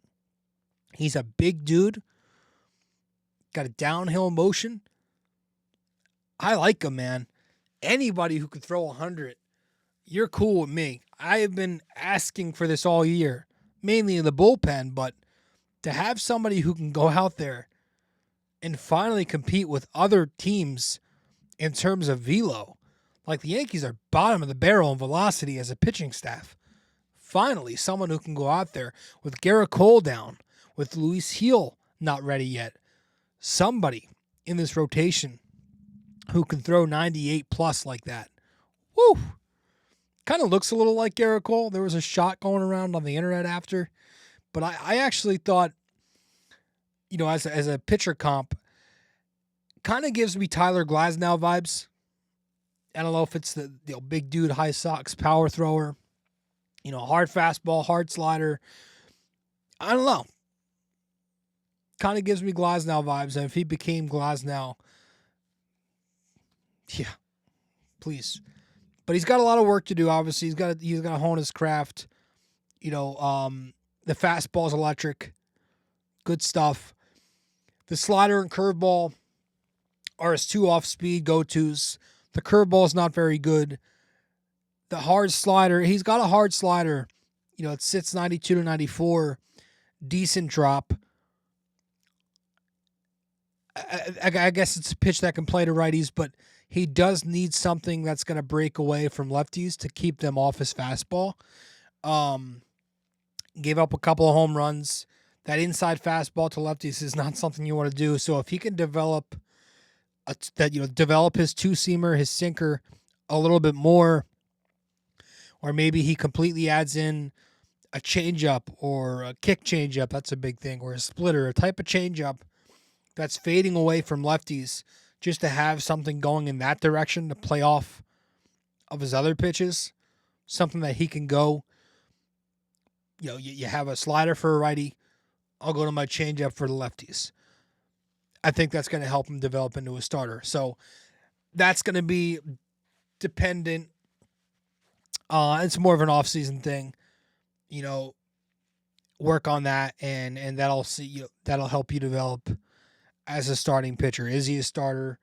He's a big dude. Got a downhill motion. I like him, man. Anybody who could throw 100, you're cool with me. I have been asking for this all year, mainly in the bullpen, but to have somebody who can go out there and finally compete with other teams in terms of velo, like the Yankees are bottom of the barrel in velocity as a pitching staff. Finally, someone who can go out there with Garrett Cole down, with Luis Heel not ready yet. Somebody in this rotation who can throw 98 plus like that. Woo! Kind of looks a little like Garrett Cole. There was a shot going around on the internet after. But I actually thought, as a pitcher comp, kind of gives me Tyler Glasnow vibes. I don't know if it's the big dude, high socks, power thrower, hard fastball, hard slider. I don't know. Kind of gives me Glasnow vibes. And if he became Glasnow, yeah, please. But he's got a lot of work to do, obviously. He's got to hone his craft. The fastball's electric. Good stuff. The slider and curveball are his 2 off-speed go-tos. The curveball's not very good. the hard slider, he's got a hard slider. It sits 92 to 94, decent drop. I guess it's a pitch that can play to righties, but he does need something that's going to break away from lefties to keep them off his fastball. Gave up a couple of home runs. That inside fastball to lefties is not something you want to do. So if he can develop his two-seamer, his sinker a little bit more, or maybe he completely adds in a changeup or a kick changeup, that's a big thing, or a splitter, a type of changeup that's fading away from lefties, just to have something going in that direction to play off of his other pitches, something that he can go, you have a slider for a righty, I'll go to my changeup for the lefties. I think that's going to help him develop into a starter. So that's going to be dependent. It's more of an off-season thing, work on that, and that'll help you develop as a starting pitcher. Is he a starter?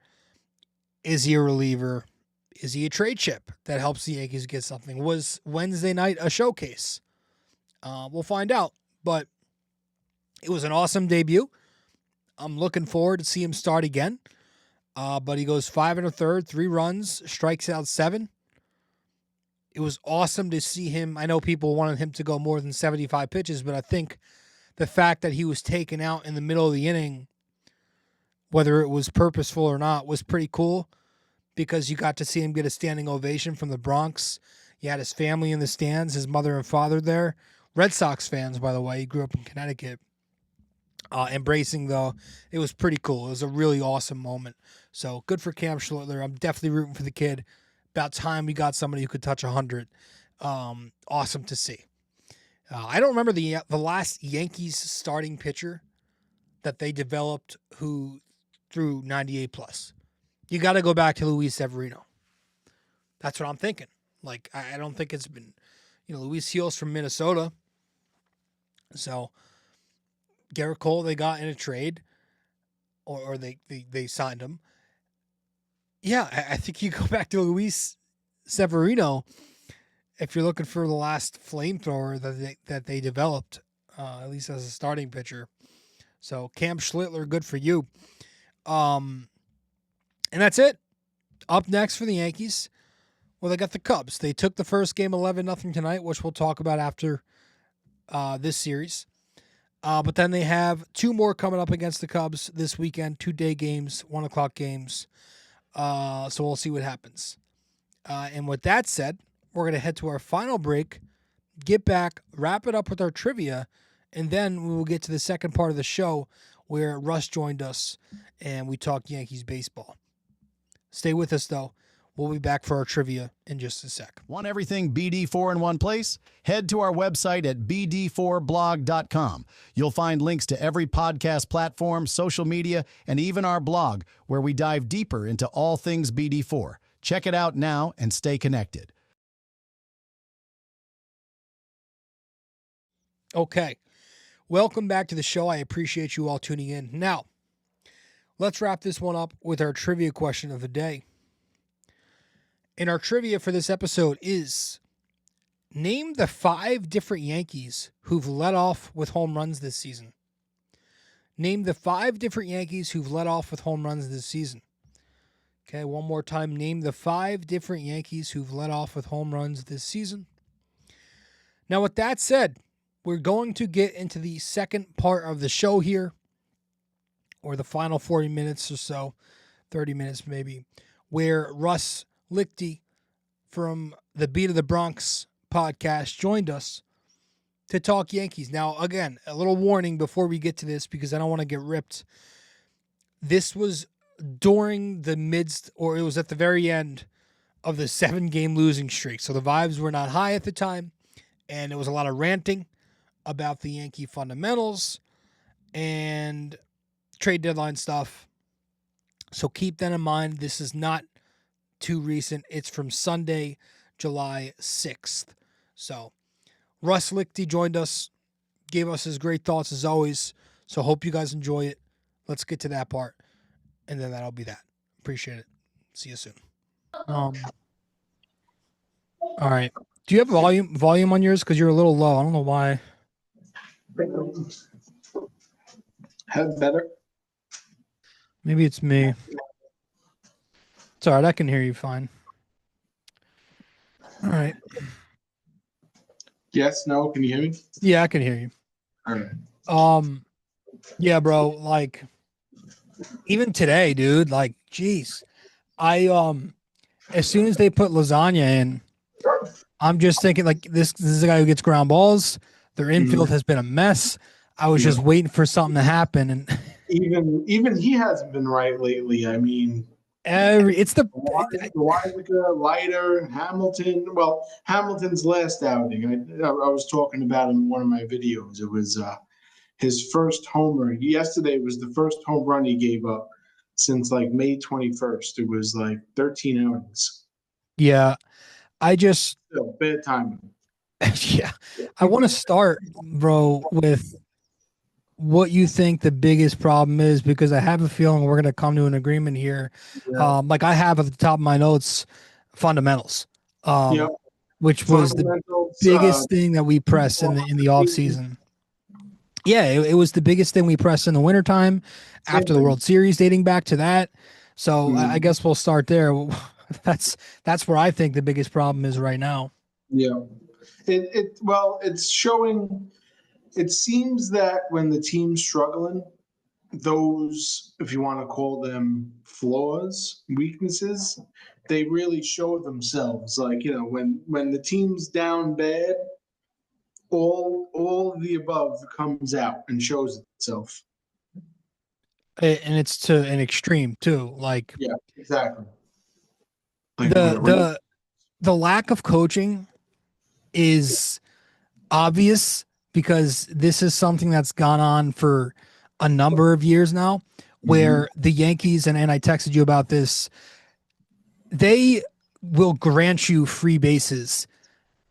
Is he a reliever? Is he a trade chip that helps the Yankees get something? Was Wednesday night a showcase? We'll find out, but it was an awesome debut. I'm looking forward to see him start again. But he goes 5 1/3, 3 runs, strikes out 7. It was awesome to see him. I know people wanted him to go more than 75 pitches, but I think the fact that he was taken out in the middle of the inning, whether it was purposeful or not, was pretty cool, because you got to see him get a standing ovation from the Bronx. He had his family in the stands, his mother and father there. Red Sox fans, by the way. He grew up in Connecticut. Embracing, though, it was pretty cool. It was a really awesome moment. So good for Cam Schlittler. I'm definitely rooting for the kid. About time we got somebody who could touch 100. Awesome to see. I don't remember the last Yankees starting pitcher that they developed who threw 98 plus. You got to go back to Luis Severino. That's what I'm thinking. Like, I don't think it's been, Luis Seals from Minnesota. So Garrett Cole they got in a trade, or they signed him. Yeah, I think you go back to Luis Severino if you're looking for the last flamethrower that they developed, at least as a starting pitcher. So Cam Schlittler, good for you. And that's it. Up next for the Yankees, well, they got the Cubs. They took the first game 11-0 tonight, which we'll talk about after this series. But then they have 2 more coming up against the Cubs this weekend, 2-day games, 1:00 games. So we'll see what happens. And with that said, we're going to head to our final break, get back, wrap it up with our trivia, and then we will get to the second part of the show where Russ joined us and we talked Yankees baseball. Stay with us, though. We'll be back for our trivia in just a sec. Want everything BD4 in one place? Head to our website at BD4blog.com. You'll find links to every podcast platform, social media, and even our blog, where we dive deeper into all things BD4. Check it out now and stay connected. Okay. Welcome back to the show. I appreciate you all tuning in. Now, let's wrap this one up with our trivia question of the day. And our trivia for this episode is, name the 5 different Yankees who've led off with home runs this season. Name the 5 different Yankees who've led off with home runs this season. Okay, one more time. Name the 5 different Yankees who've led off with home runs this season. Now, with that said, we're going to get into the second part of the show here, or the final 40 minutes or so, 30 minutes maybe, where Russ Lichti from the Beat of the Bronx podcast joined us to talk Yankees. Now, again, a little warning before we get to this, because I don't want to get ripped. This was during the midst, or it was at the very end of the 7-game losing streak. So the vibes were not high at the time, and it was a lot of ranting about the Yankee fundamentals and trade deadline stuff. So keep that in mind. This is not too recent. It's from Sunday, July 6th. So Russ Lichti joined us, gave us his great thoughts as always. So hope you guys enjoy it. Let's get to that part, and then that'll be that. Appreciate it. See you soon. All right. Do you have volume on yours? Because you're a little low. I don't know why. Have better. Maybe it's me. It's all right. I can hear you fine. All right. Yes, no, can you hear me? Yeah, I can hear you. All right. Yeah, bro, like even today, dude, like, geez. I as soon as they put lasagna in, I'm just thinking like this is a guy who gets ground balls. Their infield has been a mess. I was just waiting for something to happen, and even he hasn't been right lately. I mean, it's the Weidiger, Leiter, Hamilton. Well, Hamilton's last outing, I was talking about in one of my videos. It was his first homer. Yesterday was the first home run he gave up since like May 21st. It was like 13 outings. yeah. I just Still, bad timing. yeah. I want to start, bro, with what you think the biggest problem is, because I have a feeling we're going to come to an agreement here. Yeah. Like I have at the top of my notes, fundamentals, which was the biggest thing that we press in the off season. Yeah, it was the biggest thing we pressed in the wintertime after the World Series, dating back to that. So I guess we'll start there. That's where I think the biggest problem is right now. Yeah. It's showing. It seems that when the team's struggling, those, if you want to call them flaws, weaknesses, they really show themselves. Like, when the team's down bad, all of the above comes out and shows itself. And it's to an extreme too. Like, yeah, exactly. Like the lack of coaching is obvious, because this is something that's gone on for a number of years now, where the Yankees, and I texted you about this, they will grant you free bases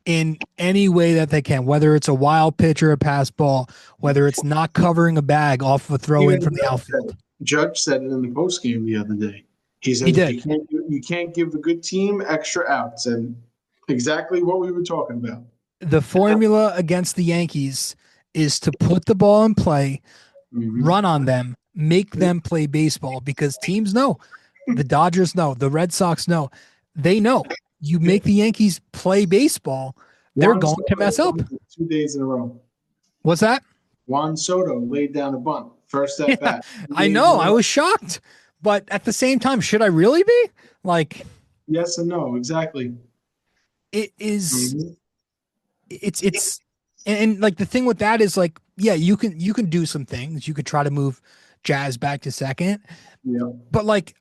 in any way that they can, whether it's a wild pitch or a pass ball, whether it's not covering a bag off of a throw in from the outfield. Judge said it in the post game the other day. He said you can't give the good team extra outs, and exactly what we were talking about. The formula against the Yankees is to put the ball in play, run on them, make them play baseball, because teams know, the Dodgers know, the Red Sox know, they know you make the Yankees play baseball, they're going to mess up. 2 days in a row. What's that? Juan Soto laid down a bunt. First at bat. I know. I was shocked. But at the same time, should I really be? Like, yes and no, exactly. It is it's and like the thing with that is, like, yeah, you can do some things. You could try to move Jazz back to second. Yeah. But like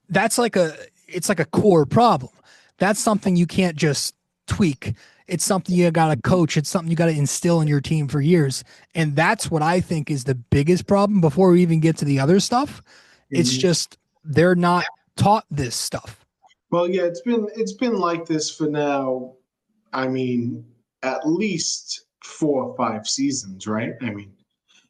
it's like a core problem. That's something you can't just tweak. It's something you got to coach. It's something you got to instill in your team for years. And that's what I think is the biggest problem before we even get to the other stuff. It's just they're not taught this stuff. Well, yeah, it's been like this for now. I mean, at least 4 or 5 seasons, right? I mean,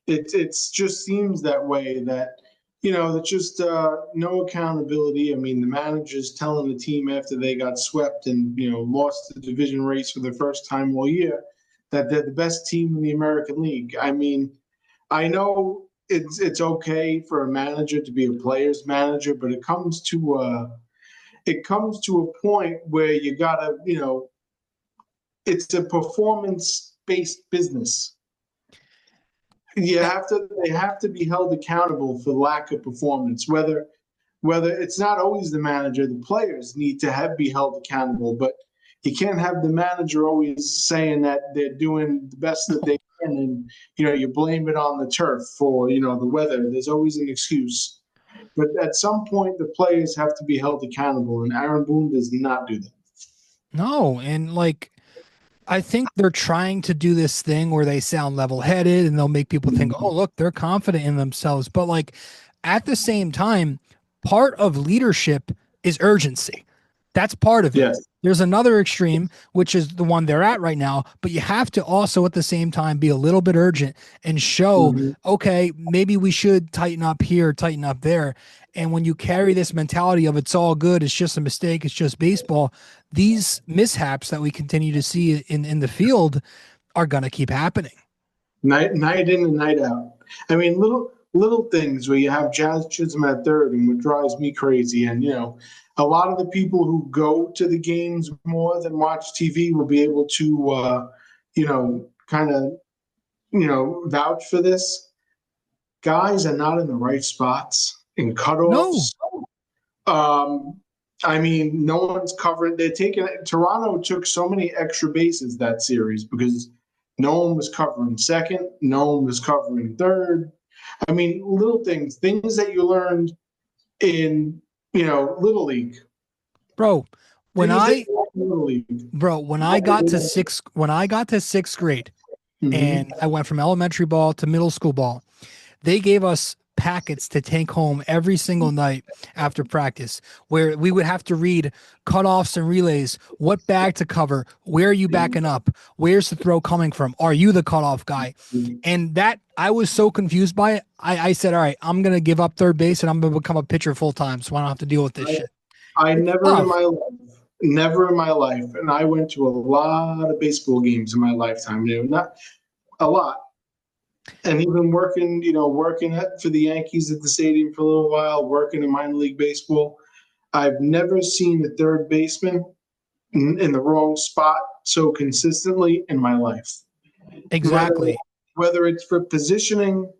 it's just seems that way, that that's just no accountability. I mean, the manager's telling the team after they got swept and lost the division race for the first time all year that they're the best team in the American League. I mean, I know it's okay for a manager to be a player's manager, but it comes to a point where you gotta, it's a performance-based business. They have to be held accountable for lack of performance. Whether it's not always the manager, the players need to be held accountable. But you can't have the manager always saying that they're doing the best that they can, and you blame it on the turf for the weather. There's always an excuse. But at some point, the players have to be held accountable, and Aaron Boone does not do that. No, and like, I think they're trying to do this thing where they sound level-headed and they'll make people think, oh, look, they're confident in themselves. But like, at the same time, part of leadership is urgency. That's part of it. Yes. There's another extreme, which is the one they're at right now, but you have to also at the same time be a little bit urgent and show, okay, maybe we should tighten up here, tighten up there. And when you carry this mentality of it's all good, it's just a mistake, it's just baseball, these mishaps that we continue to see in the field are going to keep happening. Night in and night out. I mean, little things where you have Jazz Chisholm at third, and what drives me crazy. And, a lot of the people who go to the games more than watch TV will be able to, kind of, vouch for this. Guys are not in the right spots in cutoffs. No. I mean, no one's covering. Toronto took so many extra bases that series because no one was covering second, no one was covering third. I mean, little things that you learned in, Little League. Bro, when I got to sixth grade and I went from elementary ball to middle school ball, they gave us packets to take home every single night after practice where we would have to read cutoffs and relays, what bag to cover, where are you backing up, where's the throw coming from, are you the cutoff guy? And that I was so confused by it. I said, all right, I'm gonna give up third base and I'm gonna become a pitcher full time so I don't have to deal with this shit. Never in my life, and I went to a lot of baseball games in my lifetime, not a lot. And even working for the Yankees at the stadium for a little while, working in minor league baseball, I've never seen a third baseman in the wrong spot so consistently in my life. Exactly. Whether it's for positioning,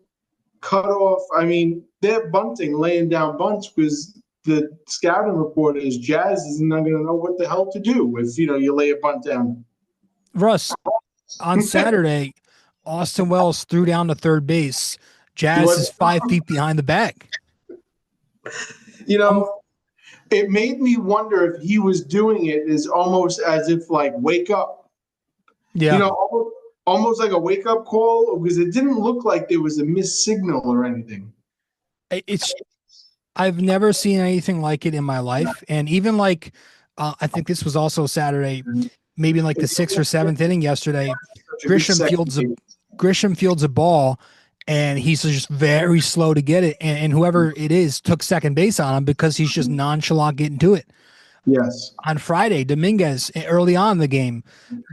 cutoff, I mean, they're bunting, laying down bunts because the scouting report is Jazz is not going to know what the hell to do if, you lay a bunt down. Russ, on Saturday, Austin Wells threw down to third base. Jazz is 5 feet behind the bag. It made me wonder if he was doing it as almost as if like wake up. Yeah. Almost like a wake up call because it didn't look like there was a missed signal or anything. I've never seen anything like it in my life. And even like, I think this was also Saturday, maybe in like the 6th or 7th inning yesterday, Grisham fields a ball and he's just very slow to get it. And whoever it is took second base on him because he's just nonchalant getting to it. Yes. On Friday, Dominguez, early on in the game,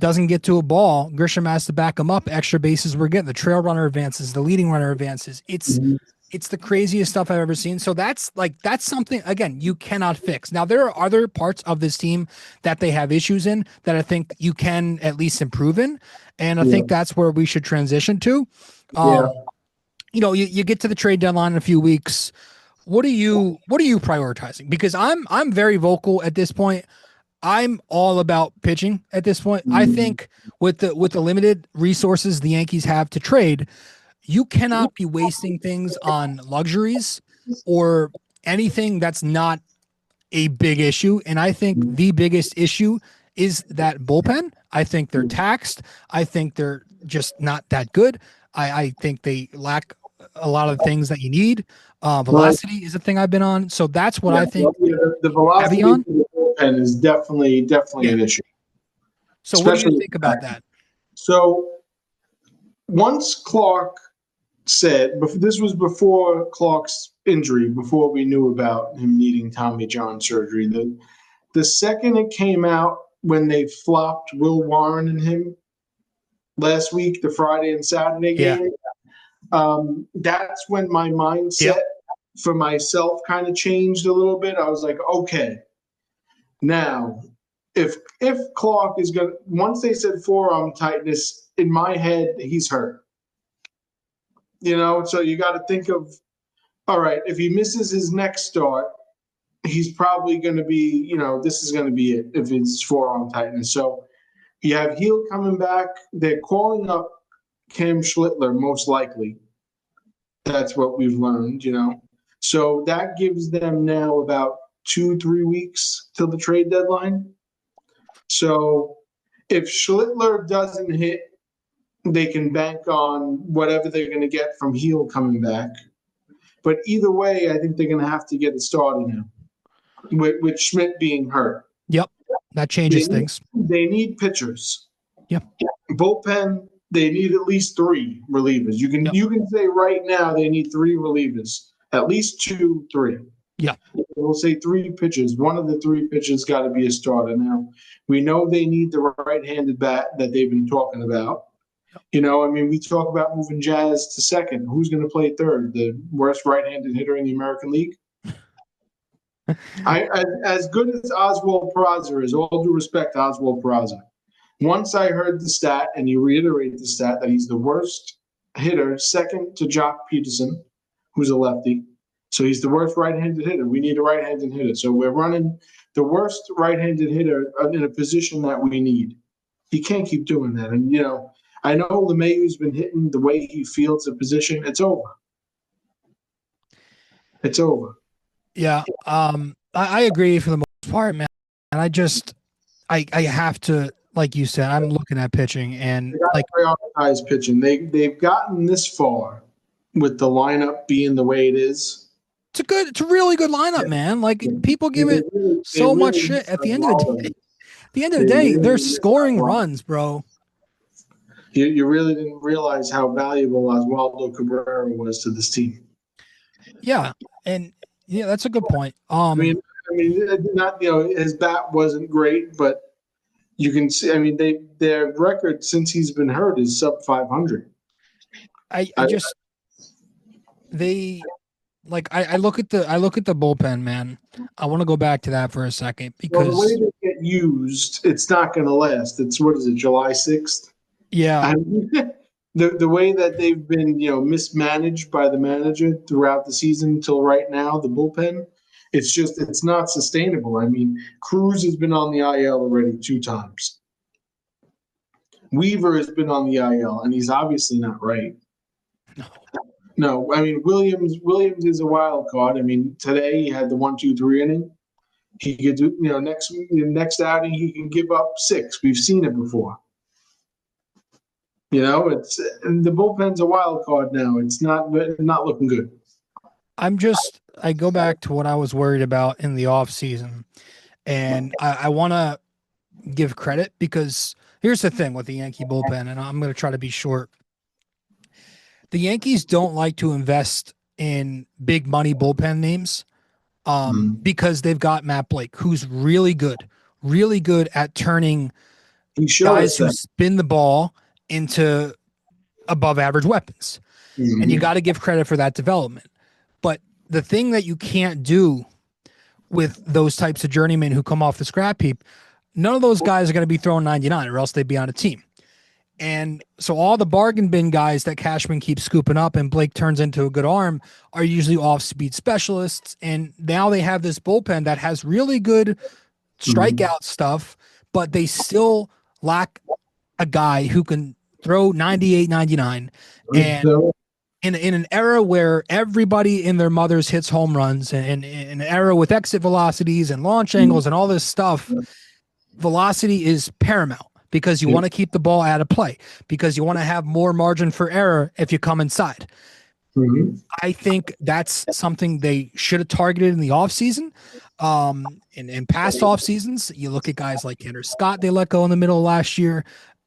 doesn't get to a ball. Grisham has to back him up. Extra bases were getting. The trail runner advances, the leading runner advances. It's the craziest stuff I've ever seen. So that's something, again, you cannot fix. Now, there are other parts of this team that they have issues in that I think you can at least improve in. And I think that's where we should transition to. You get to the trade deadline in a few weeks. What are you prioritizing? Because I'm very vocal at this point. I'm all about pitching at this point. I think with the limited resources the Yankees have to trade, you cannot be wasting things on luxuries or anything that's not a big issue. And I think the biggest issue is that bullpen. I think they're taxed. I think they're just not that good. I think they lack a lot of things that you need. Velocity is a thing I've been on. So that's what I think. The velocity of the bullpen is definitely an issue. So what do you think about that? So once Clark said, this was before Clark's injury, before we knew about him needing Tommy John surgery. The second it came out when they flopped Will Warren and him last week, the Friday and Saturday game, that's when my mindset for myself kind of changed a little bit. I was like, okay, now if Clark is going to, once they said forearm tightness, in my head, he's hurt. So you got to think of, all right, if he misses his next start, he's probably going to be, this is going to be it if it's forearm tightness. So you have Heel coming back. They're calling up Cam Schlittler, most likely. That's what we've learned, So that gives them now about 2-3 weeks till the trade deadline. So if Schlittler doesn't hit, they can bank on whatever they're going to get from Heel coming back. But either way, I think they're going to have to get it started now, with Schmidt being hurt. Yep. that changes things. They need pitchers. Yeah. Bullpen, they need at least 3 relievers. You can say right now they need 3 relievers, at least 2, 3. Yeah. We'll say 3 pitchers. One of the 3 pitchers got to be a starter. Now, we know they need the right-handed bat that they've been talking about. You know, I mean, we talk about moving Jazz to second. Who's going to play third? The worst right-handed hitter in the American League? As good as Oswald Peraza is, all due respect to Oswald Peraza, once I heard the stat, and you reiterated the stat, that he's the worst hitter, second to Jock Peterson, who's a lefty. So he's the worst right-handed hitter. We need a right-handed hitter. So we're running the worst right-handed hitter in a position that we need. He can't keep doing that. And, you know, I know LeMahieu's been hitting the way he fields a position. It's over. It's over. Yeah. I agree for the most part, man. And I have to, like you said, I'm looking at pitching and like prioritize pitching. They've gotten this far with the lineup being the way it is. It's a really good lineup, man. Like people give it so much shit. At the end of the day, they're scoring runs, bro. You really didn't realize how valuable Oswaldo Cabrera was to this team. Yeah, and yeah, that's a good point. I mean, not, you know, his bat wasn't great, but you can see. I mean, their record since he's been hurt is sub 500. I look at the bullpen, man. I want to go back to that for a second because the way they get used, it's not going to last. It's July 6th. Yeah. The way that they've been, you know, mismanaged by the manager throughout the season until right now, the bullpen, it's not sustainable. I mean, Cruz has been on the IL already 2 times. Weaver has been on the IL, and he's obviously not right. No, I mean, Williams is a wild card. I mean, today he had the 1-2-3 inning. He could do, you know, next outing he can give up 6. We've seen it before. You know, the bullpen's a wild card now. It's not looking good. I go back to what I was worried about in the off season, and I want to give credit because here's the thing with the Yankee bullpen, and I'm going to try to be short. The Yankees don't like to invest in big money bullpen names because they've got Matt Blake, who's really good at turning guys who spin the ball into above average weapons. Mm-hmm. And you got to give credit for that development. But the thing that you can't do with those types of journeymen who come off the scrap heap, none of those guys are going to be throwing 99 or else they'd be on a team. And so all the bargain bin guys that Cashman keeps scooping up and Blake turns into a good arm are usually off-speed specialists. And now they have this bullpen that has really good strikeout stuff, but they still lack a guy who can throw 98, 99. And in an era where everybody in their mothers hits home runs and in an era with exit velocities and launch angles and all this stuff, velocity is paramount. Because you want to keep the ball out of play, because you want to have more margin for error if you come inside. Mm-hmm. I think that's something they should have targeted in the offseason. In past off seasons, you look at guys like Kendrick Scott, they let go in the middle of last year.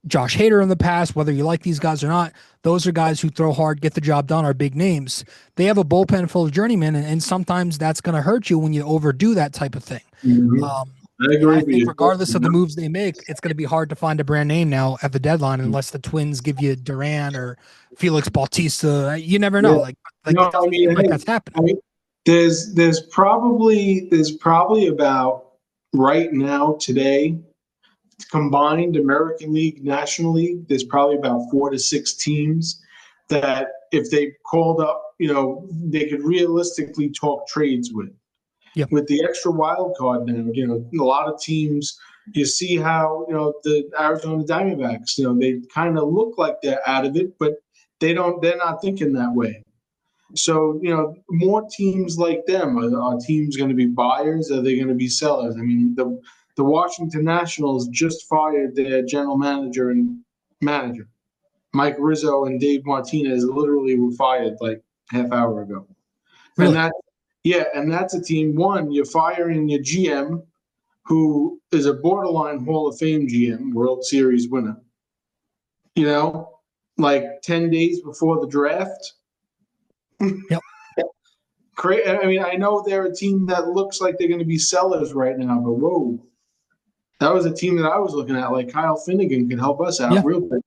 Josh Hader in the past, whether you like these guys or not, those are guys who throw hard, get the job done, are big names. They have a bullpen full of journeymen, and sometimes that's going to hurt you when you overdo that type of thing. Mm-hmm. I agree. I think regardless of the moves they make, it's going to be hard to find a brand name now at the deadline unless the Twins give you Duran or Felix Bautista. You never know. That's happening. I mean, there's probably about right now today combined American League, National League. There's probably about 4 to 6 teams that if they called up, you know, they could realistically talk trades with. Yep. With the extra wild card now, you know, a lot of teams, you see how, you know, the Arizona Diamondbacks, you know, they kind of look like they're out of it, but they're not thinking that way. So, you know, more teams like them, are teams going to be buyers? Are they going to be sellers? I mean, the Washington Nationals just fired their general manager and manager. Mike Rizzo and Dave Martinez literally were fired like half hour ago. Really? And that's a team. One, you're firing your GM, who is a borderline Hall of Fame GM, World Series winner, like 10 days before the draft. Yep. I mean, I know they're a team that looks like they're going to be sellers right now, but whoa. That was a team that I was looking at. Like Kyle Finnegan could help us out real quick.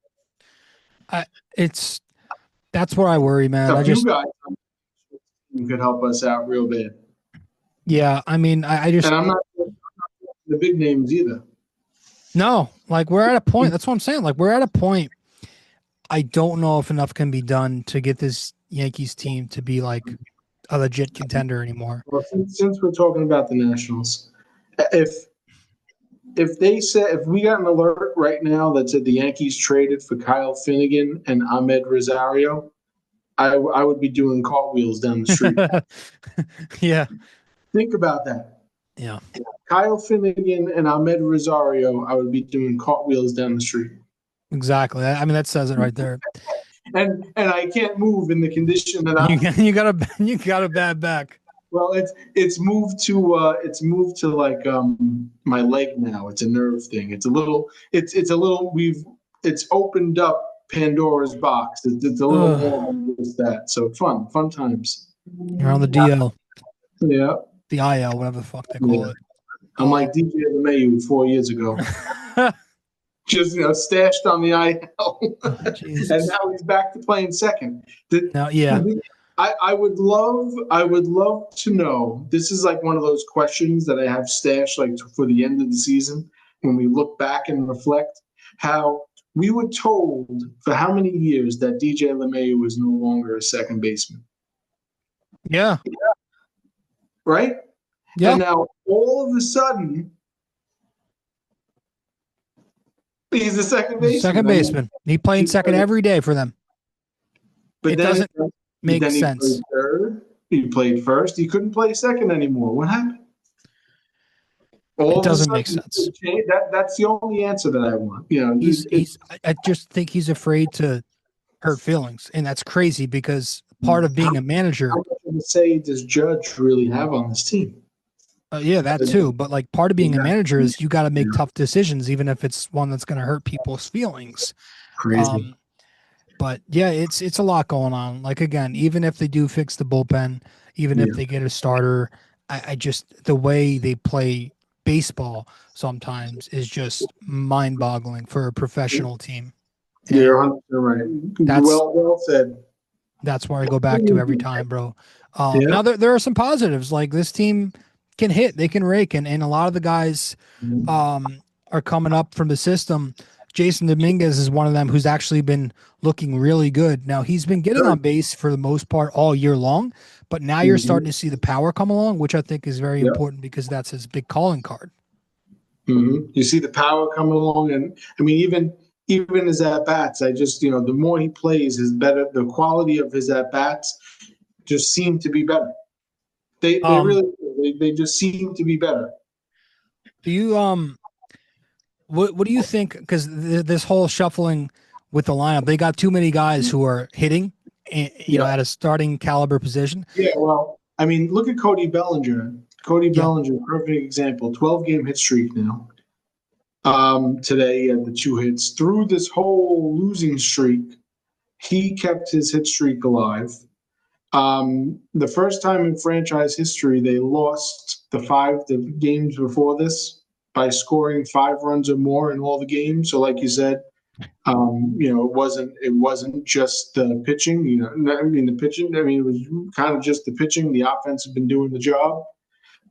That's where I worry, man. A few guys could help us out real bad. Yeah, I mean, and I'm not the big names either. No, like we're at a point. That's what I'm saying. Like we're at a point. I don't know if enough can be done to get this Yankees team to be like a legit contender anymore. Well, since we're talking about the Nationals, if we got an alert right now that said the Yankees traded for Kyle Finnegan and Ahmed Rosario, I would be doing cartwheels down the street. Yeah. Think about that. Yeah. Kyle Finnegan and Ahmed Rosario, I would be doing cartwheels down the street. Exactly. I mean, that says it right there. And I can't move in the condition that I'm. You got a bad back. Well, it's moved to like my leg now. It's a nerve thing. It's opened up Pandora's box. It's a little more than just that. So fun times. You're on the DL. Yeah. The IL, whatever the fuck they call it. I'm like DJ LeMahieu 4 years ago. Just stashed on the IL. And now he's back to playing second. I would love to know. This is like one of those questions that I have stashed like for the end of the season when we look back and reflect how we were told for how many years that DJ LeMahieu was no longer a second baseman. Yeah. Right? Yeah. And now all of a sudden he's a second baseman. Second baseman. He playing second every day for them. But it doesn't make sense. He played first. He couldn't play second anymore. What happened? It doesn't make sense. That's the only answer that I want. I just think he's afraid to hurt feelings, and that's crazy because part of being a manager. How much of a say does Judge really have on this team? Yeah, that too. But like part of being a manager is you got to make tough decisions, even if it's one that's going to hurt people's feelings. Crazy. But yeah, it's a lot going on. Like again, even if they do fix the bullpen, even if they get a starter, I just the way they play baseball sometimes is just mind-boggling for a professional team. And you're 100% right. That's well said. That's where I go back to every time, bro. Now there are some positives. Like this team can hit, they can rake, and a lot of the guys are coming up from the system. Jason Dominguez is one of them who's actually been looking really good. Now he's been getting on base for the most part all year long, but now you're starting to see the power come along, which I think is very important because that's his big calling card. You see the power coming along, and I mean even his at bats. I just the more he plays, his better. The quality of his at bats just seem to be better. They really just seem to be better. Do you what do you think? Because this whole shuffling with the lineup, they got too many guys who are hitting, at a starting caliber position. Yeah, well, I mean, look at Cody Bellinger. Bellinger, perfect example. 12-game hit streak now. Today he had the 2 hits. Through this whole losing streak, he kept his hit streak alive. The first time in franchise history they lost the games before this by scoring 5 runs or more in all the games. So, like you said, it wasn't just the pitching. The pitching. I mean, it was kind of just the pitching. The offense has been doing the job,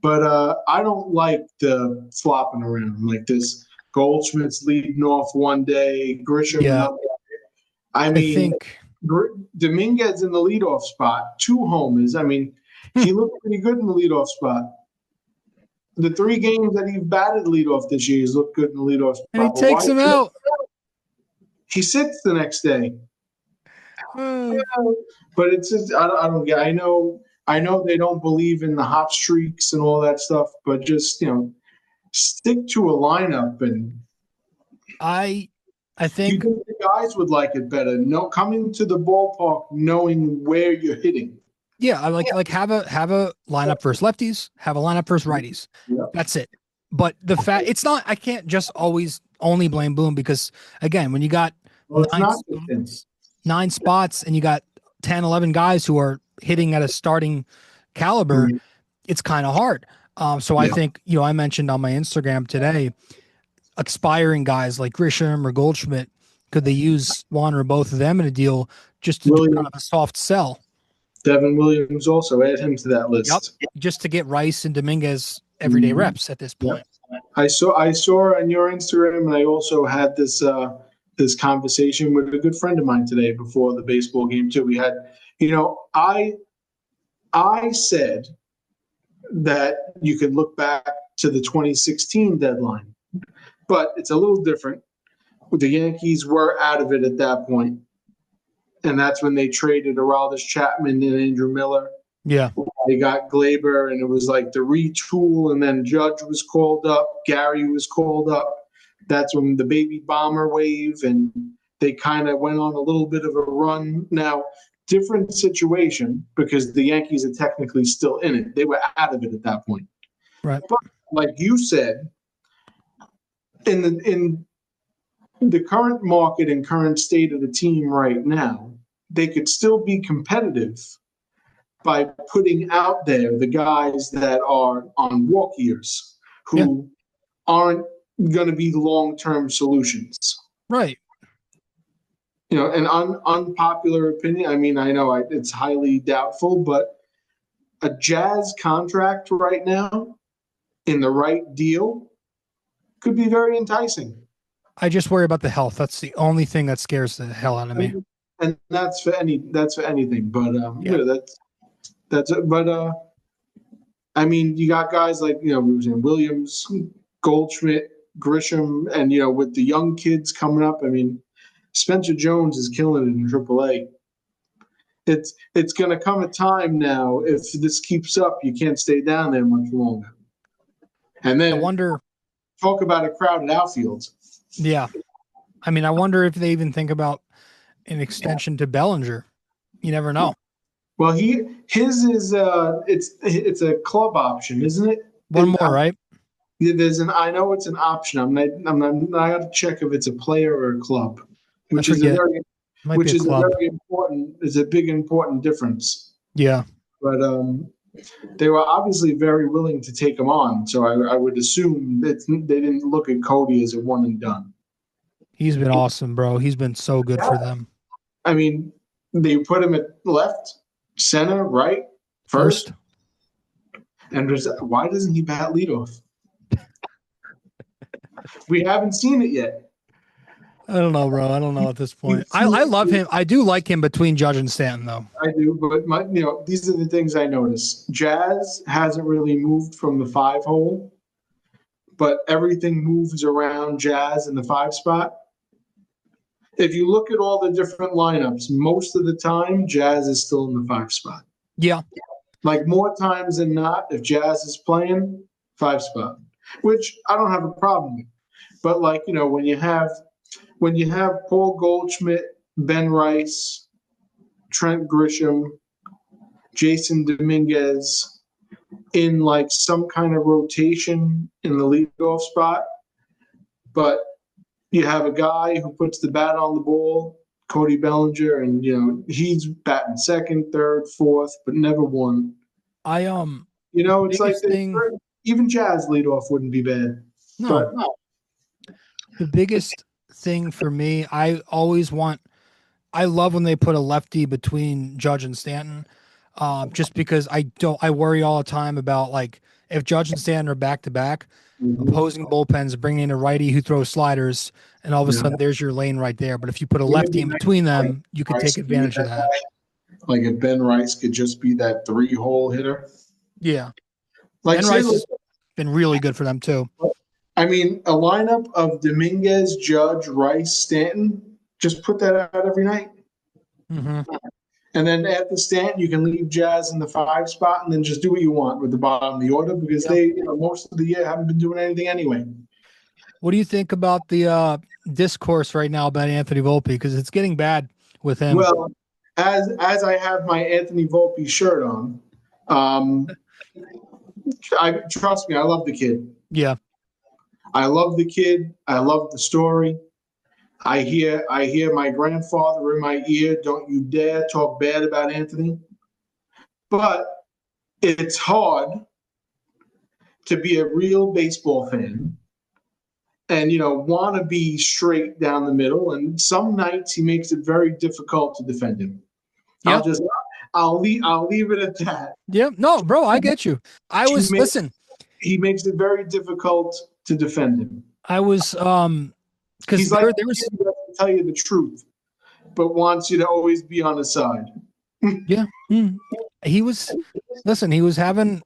but I don't like the flopping around like this. Goldschmidt's leading off one day, Grisham another day. I think Dominguez in the leadoff spot, 2 homers. I mean, he looked pretty good in the leadoff spot. The 3 games that he's batted leadoff this year, he's looked good in the leadoff spot. And he takes him out. He sits the next day. But it's just I don't get. I know they don't believe in the hot streaks and all that stuff, but just stick to a lineup. And I think the guys would like it better. Coming to the ballpark knowing where you're hitting. Yeah, I like have a lineup versus lefties, have a lineup versus righties. Yeah. That's it. But the fact it's not, I can't just always only blame Boone because again, when you got Well, it's nine not spots, nine spots and you got 10, 11 guys who are hitting at a starting caliber, it's kind of hard. So I think, I mentioned on my Instagram today, expiring guys like Grisham or Goldschmidt, could they use one or both of them in a deal just to do kind of a soft sell? Devin Williams also, add him to that list. Yep. Just to get Rice and Dominguez everyday reps at this point. I saw on your Instagram, and I also had this this conversation with a good friend of mine today before the baseball game too. We had, I said that you could look back to the 2016 deadline, but it's a little different. The Yankees were out of it at that point, and that's when they traded Aroldis Chapman and Andrew Miller. Yeah. They got Glaber, and it was like the retool, and then Judge was called up. Gary was called up. That's when the baby bomber wave, and they kind of went on a little bit of a run. Now, different situation because the Yankees are technically still in it. They were out of it at that point. Right. But like you said, in the current market and current state of the team right now, they could still be competitive by putting out there the guys that are on walk years who aren't going to be long-term solutions. Right. An unpopular opinion. I mean, I know it's highly doubtful, but a Jazz contract right now in the right deal could be very enticing. I just worry about the health. That's the only thing that scares the hell out of me. And that's for anything. But I mean, you got guys like, we were saying Williams, Goldschmidt, Grisham, and, with the young kids coming up, I mean, Spencer Jones is killing it in AAA. It's going to come a time now, if this keeps up, you can't stay down there much longer. And then I wonder, talk about a crowded outfield. Yeah. I mean, I wonder if they even think about an extension to Bellinger. You never know. Well, his is it's a club option, isn't it? One more, right? I know it's an option. I got to check if it's a player or a club, which is a very important. Is a big important difference. Yeah, but they were obviously very willing to take him on, so I would assume that they didn't look at Cody as a one and done. He's been awesome, bro. He's been so good for them. I mean, they put him at left, center, right, first. And why doesn't he bat leadoff? We haven't seen it yet. I don't know, bro. I don't know at this point. I love him. I do like him between Judge and Stanton, though. I do, but these are the things I notice. Jazz hasn't really moved from the 5 hole, but everything moves around Jazz in the 5 spot. If you look at all the different lineups, most of the time Jazz is still in the 5 spot. Yeah. Like more times than not, if Jazz is playing, 5 spot, which I don't have a problem with. But when you have Paul Goldschmidt, Ben Rice, Trent Grisham, Jason Dominguez in some kind of rotation in the leadoff spot, but you have a guy who puts the bat on the ball, Cody Bellinger, and he's batting second, third, fourth, but never won. It's like even Jazz leadoff wouldn't be bad. No. The biggest thing for me, I love when they put a lefty between Judge and Stanton, just because I worry all the time about if Judge and Stanton are back to back, opposing bullpens bringing in a righty who throws sliders, and all of a sudden there's your lane right there. But if you put a lefty in between them, you could take advantage of that. Like if Ben Rice could just be that 3-hole hitter. Yeah. Ben Rice has been really good for them too. I mean, a lineup of Dominguez, Judge, Rice, Stanton, just put that out every night. Mm-hmm. And then after Stanton, you can leave Jazz in the 5 spot and then just do what you want with the bottom of the order because they, most of the year haven't been doing anything anyway. What do you think about the discourse right now about Anthony Volpe? Because it's getting bad with him. Well, as I have my Anthony Volpe shirt on, trust me, I love the kid. Yeah. I love the kid. I love the story. I hear my grandfather in my ear, don't you dare talk bad about Anthony. But it's hard to be a real baseball fan and, want to be straight down the middle. And some nights he makes it very difficult to defend him. Yeah. I'll leave it at that. Yeah. No, bro, I get you. Listen. He makes it very difficult to defend him. I was, because he's like, there was to tell you the truth, but wants you to always be on his side. Yeah. He was having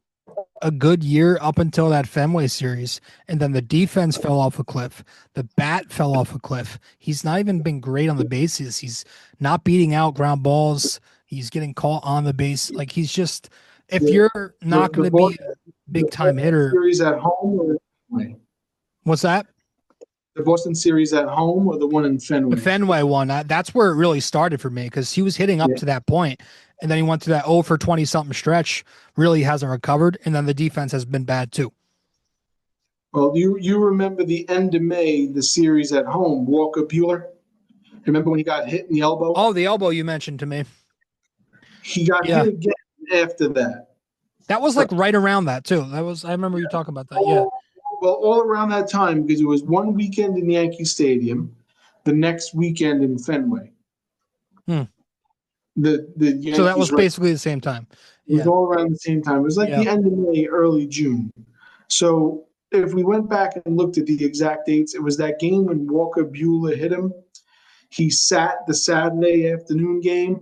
a good year up until that Fenway series, and then the defense fell off a cliff. The bat fell off a cliff. He's not even been great on the bases. He's not beating out ground balls. He's getting caught on the base. Like, he's just, if you're not going to be a big time hitter. Series at home or Fenway? What's that? The Boston series at home or the one in Fenway? The Fenway one. That's where it really started for me, because he was hitting up to that point, and then he went to that 0 for 20 something stretch. Really hasn't recovered, and then the defense has been bad too. Well, you remember the end of May, the series at home, Walker Buehler? Remember when he got hit in the elbow? Oh, the elbow you mentioned to me. He got hit again after that. That was like right around that too. I remember you talking about that. Yeah. Well, all around that time, because it was one weekend in Yankee Stadium, the next weekend in Fenway. The Yankees, so that was basically the same time. It was all around the same time. It was like the end of May, early June. So if we went back and looked at the exact dates, it was that game when Walker Buehler hit him. He sat the Saturday afternoon game,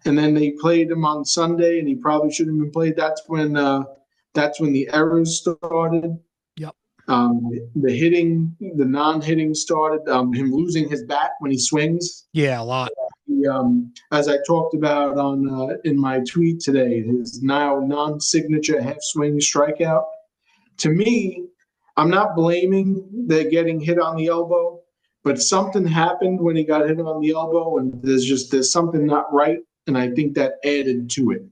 and then they played him on Sunday, and he probably shouldn't have been played. That's when the errors started. Yep. The non-hitting started. Him losing his bat when he swings. Yeah, a lot. As I talked about in my tweet today, his now non-signature half-swing strikeout. To me, I'm not blaming the getting hit on the elbow, but something happened when he got hit on the elbow, and there's something not right, and I think that added to it.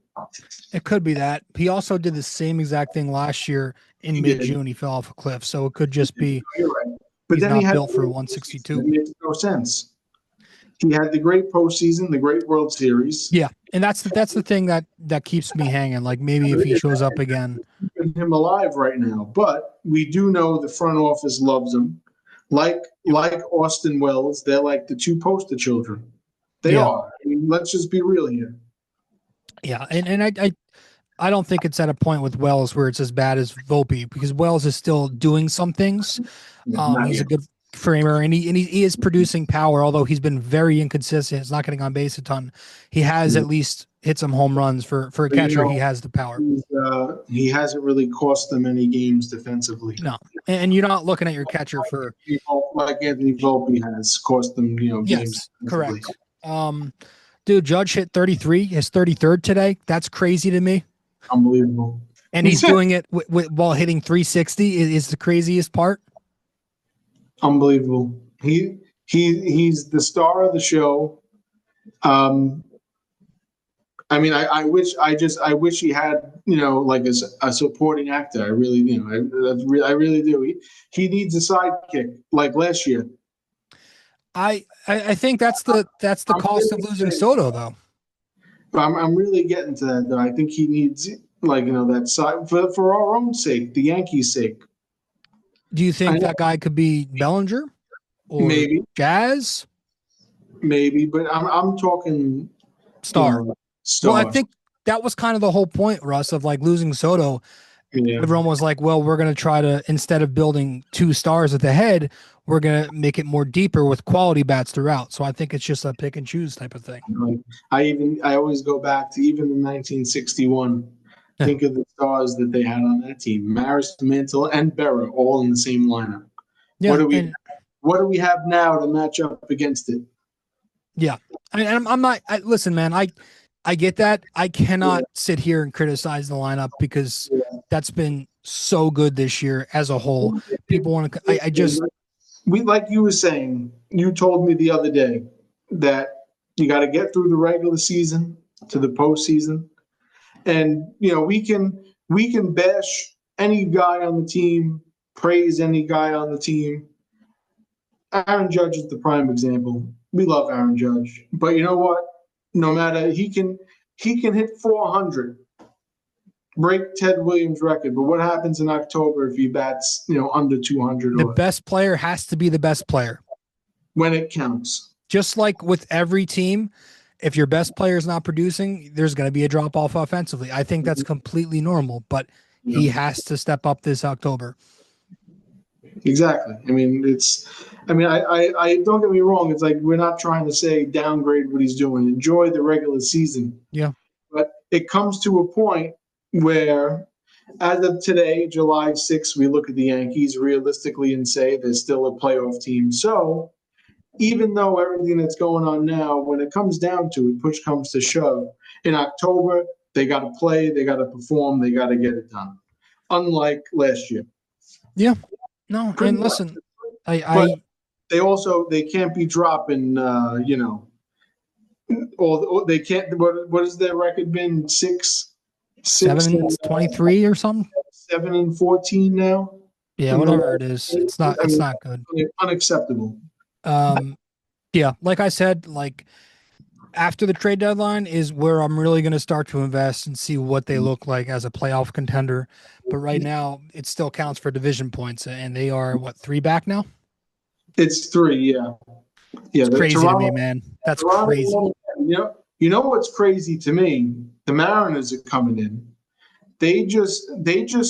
It could be that. He also did the same exact thing last year in mid-June. He fell off a cliff, so it could just be but he's then not he built for 162. It makes no sense. He had the great postseason, the great World Series. Yeah, and that's the thing that keeps me hanging. Like, maybe if he shows up again. Keeping him alive right now. But we do know the front office loves him. Like Austin Wells, they're like the two poster children. They are. I mean, let's just be real here. Yeah, and I don't think it's at a point with Wells where it's as bad as Volpe, because Wells is still doing some things. He's a good framer, and he is producing power, although he's been very inconsistent. He's not getting on base a ton. He has at least hit some home runs for a catcher. He has the power. He hasn't really cost them any games defensively. No, and you're not looking at your catcher for like Anthony Volpe has cost them, games. Yes, correct. Dude, Judge hit 33, his 33rd today. That's crazy to me. Unbelievable. And he's doing it while hitting 360 is the craziest part. Unbelievable. He's the star of the show. I mean, I wish he had, like a supporting actor. I really, I really do. He needs a sidekick like last year. I think that's the cost of losing Soto, though. I'm really getting to that, though. I think he needs, that side for our own sake, the Yankees' sake. Do you think that guy could be Bellinger or maybe Jazz? Maybe, but I'm talking star. Star. Well, I think that was kind of the whole point, Russ, of like losing Soto. Yeah. Everyone was like, well, we're going to try to, instead of building two stars at the head, we're going to make it more deeper with quality bats throughout. So I think it's just a pick and choose type of thing. I always go back to even in 1961. Think of the stars that they had on that team: Maris, Mantle, and Berra, all in the same lineup. Yeah, what do we have now to match up against it? Yeah, I'm not. Listen, man, I get that. I cannot sit here and criticize the lineup because that's been so good this year as a whole. People want to. Like you were saying, you told me the other day that you got to get through the regular season to the postseason, and we can bash any guy on the team praise any guy on the team. Aaron Judge is the prime example. We love Aaron Judge, but you know what? No matter he can hit 400, break Ted Williams' record. But what happens in October if he bats under 200? The best player has to be the best player when it counts. Just like with every team, if your best player is not producing, there's going to be a drop off offensively. I think that's completely normal, but he has to step up this October. Exactly. I don't get me wrong. It's like we're not trying to say downgrade what he's doing. Enjoy the regular season. Yeah. But it comes to a point where, as of today, July 6th, we look at the Yankees realistically and say they're still a playoff team. So even though everything that's going on now, when it comes down to it, push comes to shove, in October, they got to play, they got to perform, they got to get it done. Unlike last year. Yeah. No, and listen, they can't be dropping, or they can't. What has their record been? 7-23 or something. 7-14 now. Yeah, whatever it is, it's not good. Unacceptable. Yeah, like I said, like after the trade deadline is where I'm really going to start to invest and see what they look like as a playoff contender. But right now, it still counts for division points, and they are 3 back now? It's 3, yeah. Yeah, it's crazy to me, man. That's crazy. You know what's crazy to me? The Mariners are coming in. They just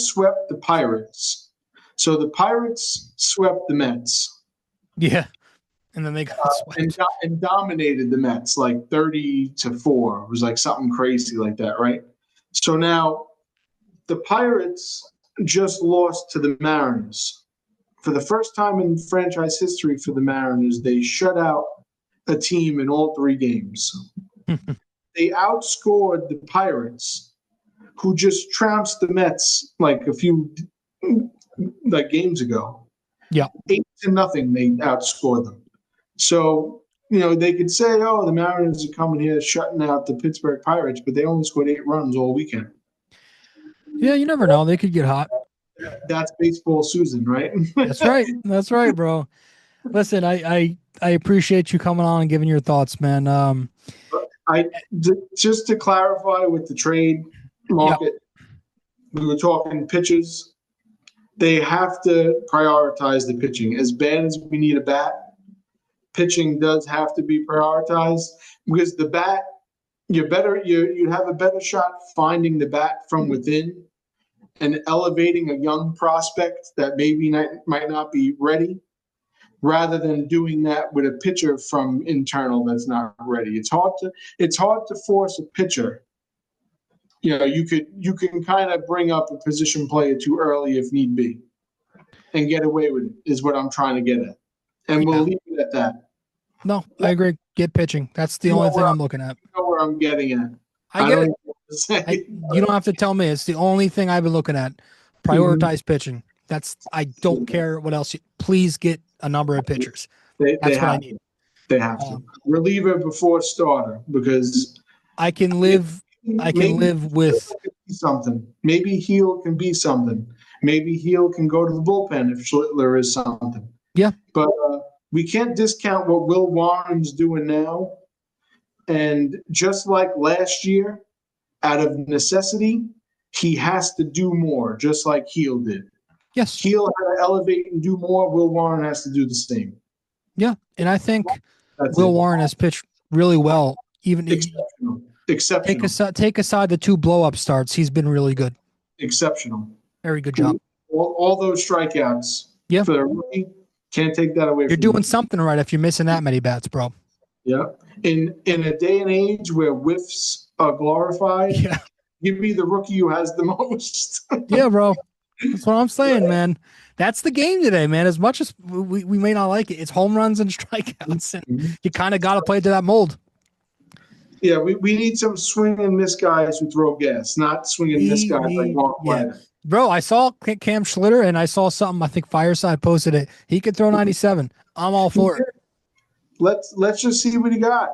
swept the Pirates. So the Pirates swept the Mets. Yeah. And then they got swept. And dominated the Mets like 30-4. It was like something crazy like that, right? So now the Pirates just lost to the Mariners. For the first time in franchise history for the Mariners, they shut out a team in all 3 games. They outscored the Pirates, who just trounced the Mets like a few games ago. Yeah. 8-0, they outscored them. So, they could say, oh, the Mariners are coming here shutting out the Pittsburgh Pirates, but they only scored 8 runs all weekend. Yeah, you never know. They could get hot. That's baseball Susan, right? That's right. That's right, bro. Listen, I appreciate you coming on and giving your thoughts, man. Just to clarify with the trade market, we were talking pitchers. They have to prioritize the pitching. As bad as we need a bat, pitching does have to be prioritized because the bat, you have a better shot finding the bat from within and elevating a young prospect that might not be ready, rather than doing that with a pitcher from internal that's not ready. It's hard to force a pitcher. You can kind of bring up a position player too early if need be, and get away with it. Is what I'm trying to get at. And we'll leave it at that. No, I agree. Get pitching. That's the only thing I'm looking at. You know where I'm getting at. I get it. You don't have to tell me. It's the only thing I've been looking at. Prioritize pitching. I don't care what else. Please get a number of pitchers. That's what I need. They have to. Reliever before starter, because I can live with something. Maybe Heel can be something. Maybe Heel can go to the bullpen if Schlittler is something. Yeah. But we can't discount what Will Warren's doing now. And just like last year, out of necessity, he has to do more, just like Heel did. Yes. Heel had to elevate and do more. Will Warren has to do the same. Yeah. And I think Will Warren has pitched really well. Even exceptional. Take aside the 2 blow-up starts, he's been really good. Exceptional. Very good job. All those strikeouts. Yeah. For the rookie, can't take that away. You're doing something right if you're missing that many bats, bro. Yeah. In a day and age where whiffs are glorified, give me the rookie who has the most. Yeah, bro. That's what I'm saying, man. That's the game today, man. As much as we may not like it, it's home runs and strikeouts, and you kind of got to play to that mold. Yeah, we need some swing and miss guys who throw gas, not swing and miss guys like Mark White. Bro, I saw Cam Schlitter, and I saw something. I think Fireside posted it. He could throw 97. I'm all for it. Let's just see what he got.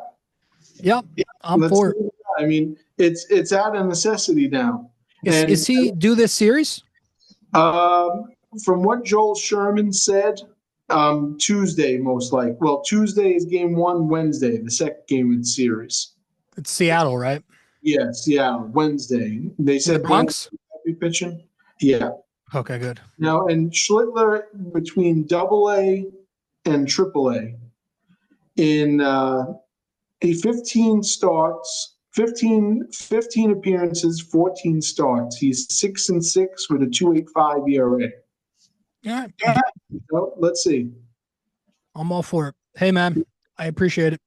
Yep, I'm for it. I mean, it's out of necessity now. Is he do this series? from what Joel Sherman said, Tuesday most likely. Well, Tuesday is game 1. Wednesday, the second game of the series. It's Seattle, right? Yes, yeah, Wednesday. They said the Bronx. Be pitching. Yeah. Okay, good. Now, and Schlittler between AA and AAA in a 15 starts, 15 appearances, 14 starts. He's 6-6 with a 2.85 ERA. All right. So, let's see. I'm all for it. Hey, man, I appreciate it.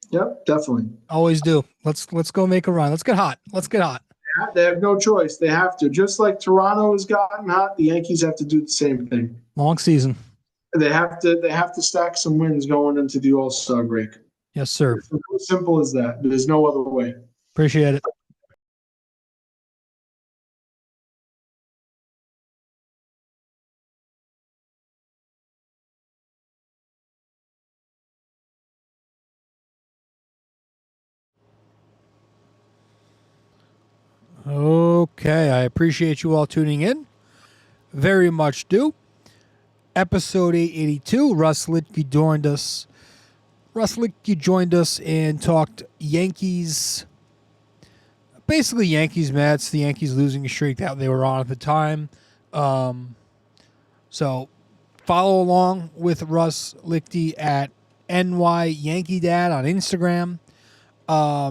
Yep, definitely. Always do. Let's go make a run. Let's get hot. Yeah, they have no choice. They have to. Just like Toronto has gotten hot, the Yankees have to do the same thing. Long season. They have to stack some wins going into the All-Star break. Yes, sir. It's simple as that. There's no other way. Appreciate it. Okay, I appreciate you all tuning in. Very much do. Episode 882, Russ Lichti joined us. Russ Lichti joined us and talked Yankees. Basically, Yankees Mets. The Yankees losing a streak that they were on at the time. So follow along with Russ Lichti at NY Yankee Dad on Instagram.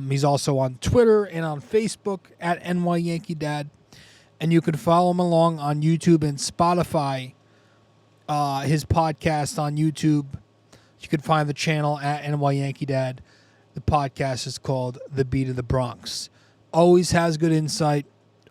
He's also on Twitter and on Facebook at NY Yankee Dad. And you can follow him along on YouTube and Spotify. His podcast on YouTube. You can find the channel at NY Yankee Dad. The podcast is called The Beat of the Bronx. Always has good insight.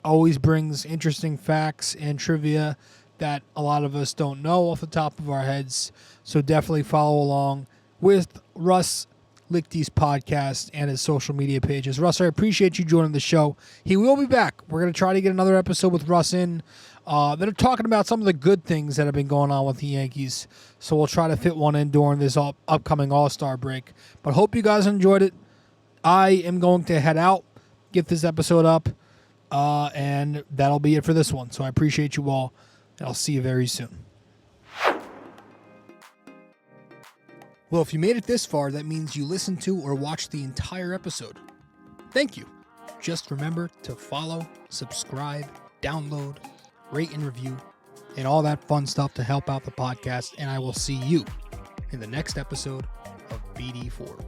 Always brings interesting facts and trivia that a lot of us don't know off the top of our heads. So definitely follow along with Russ Lichti's podcast and his social media pages. Russ, I appreciate you joining the show. He will be back. We're going to try to get another episode with Russ in. They're talking about some of the good things that have been going on with the Yankees. So we'll try to fit one in during this upcoming All-Star break. But hope you guys enjoyed it. I am going to head out, get this episode up, and that'll be it for this one. So I appreciate you all, and I'll see you very soon. Well, if you made it this far, that means you listened to or watched the entire episode. Thank you. Just remember to follow, subscribe, download, rate and review, and all that fun stuff to help out the podcast. And I will see you in the next episode of BD4.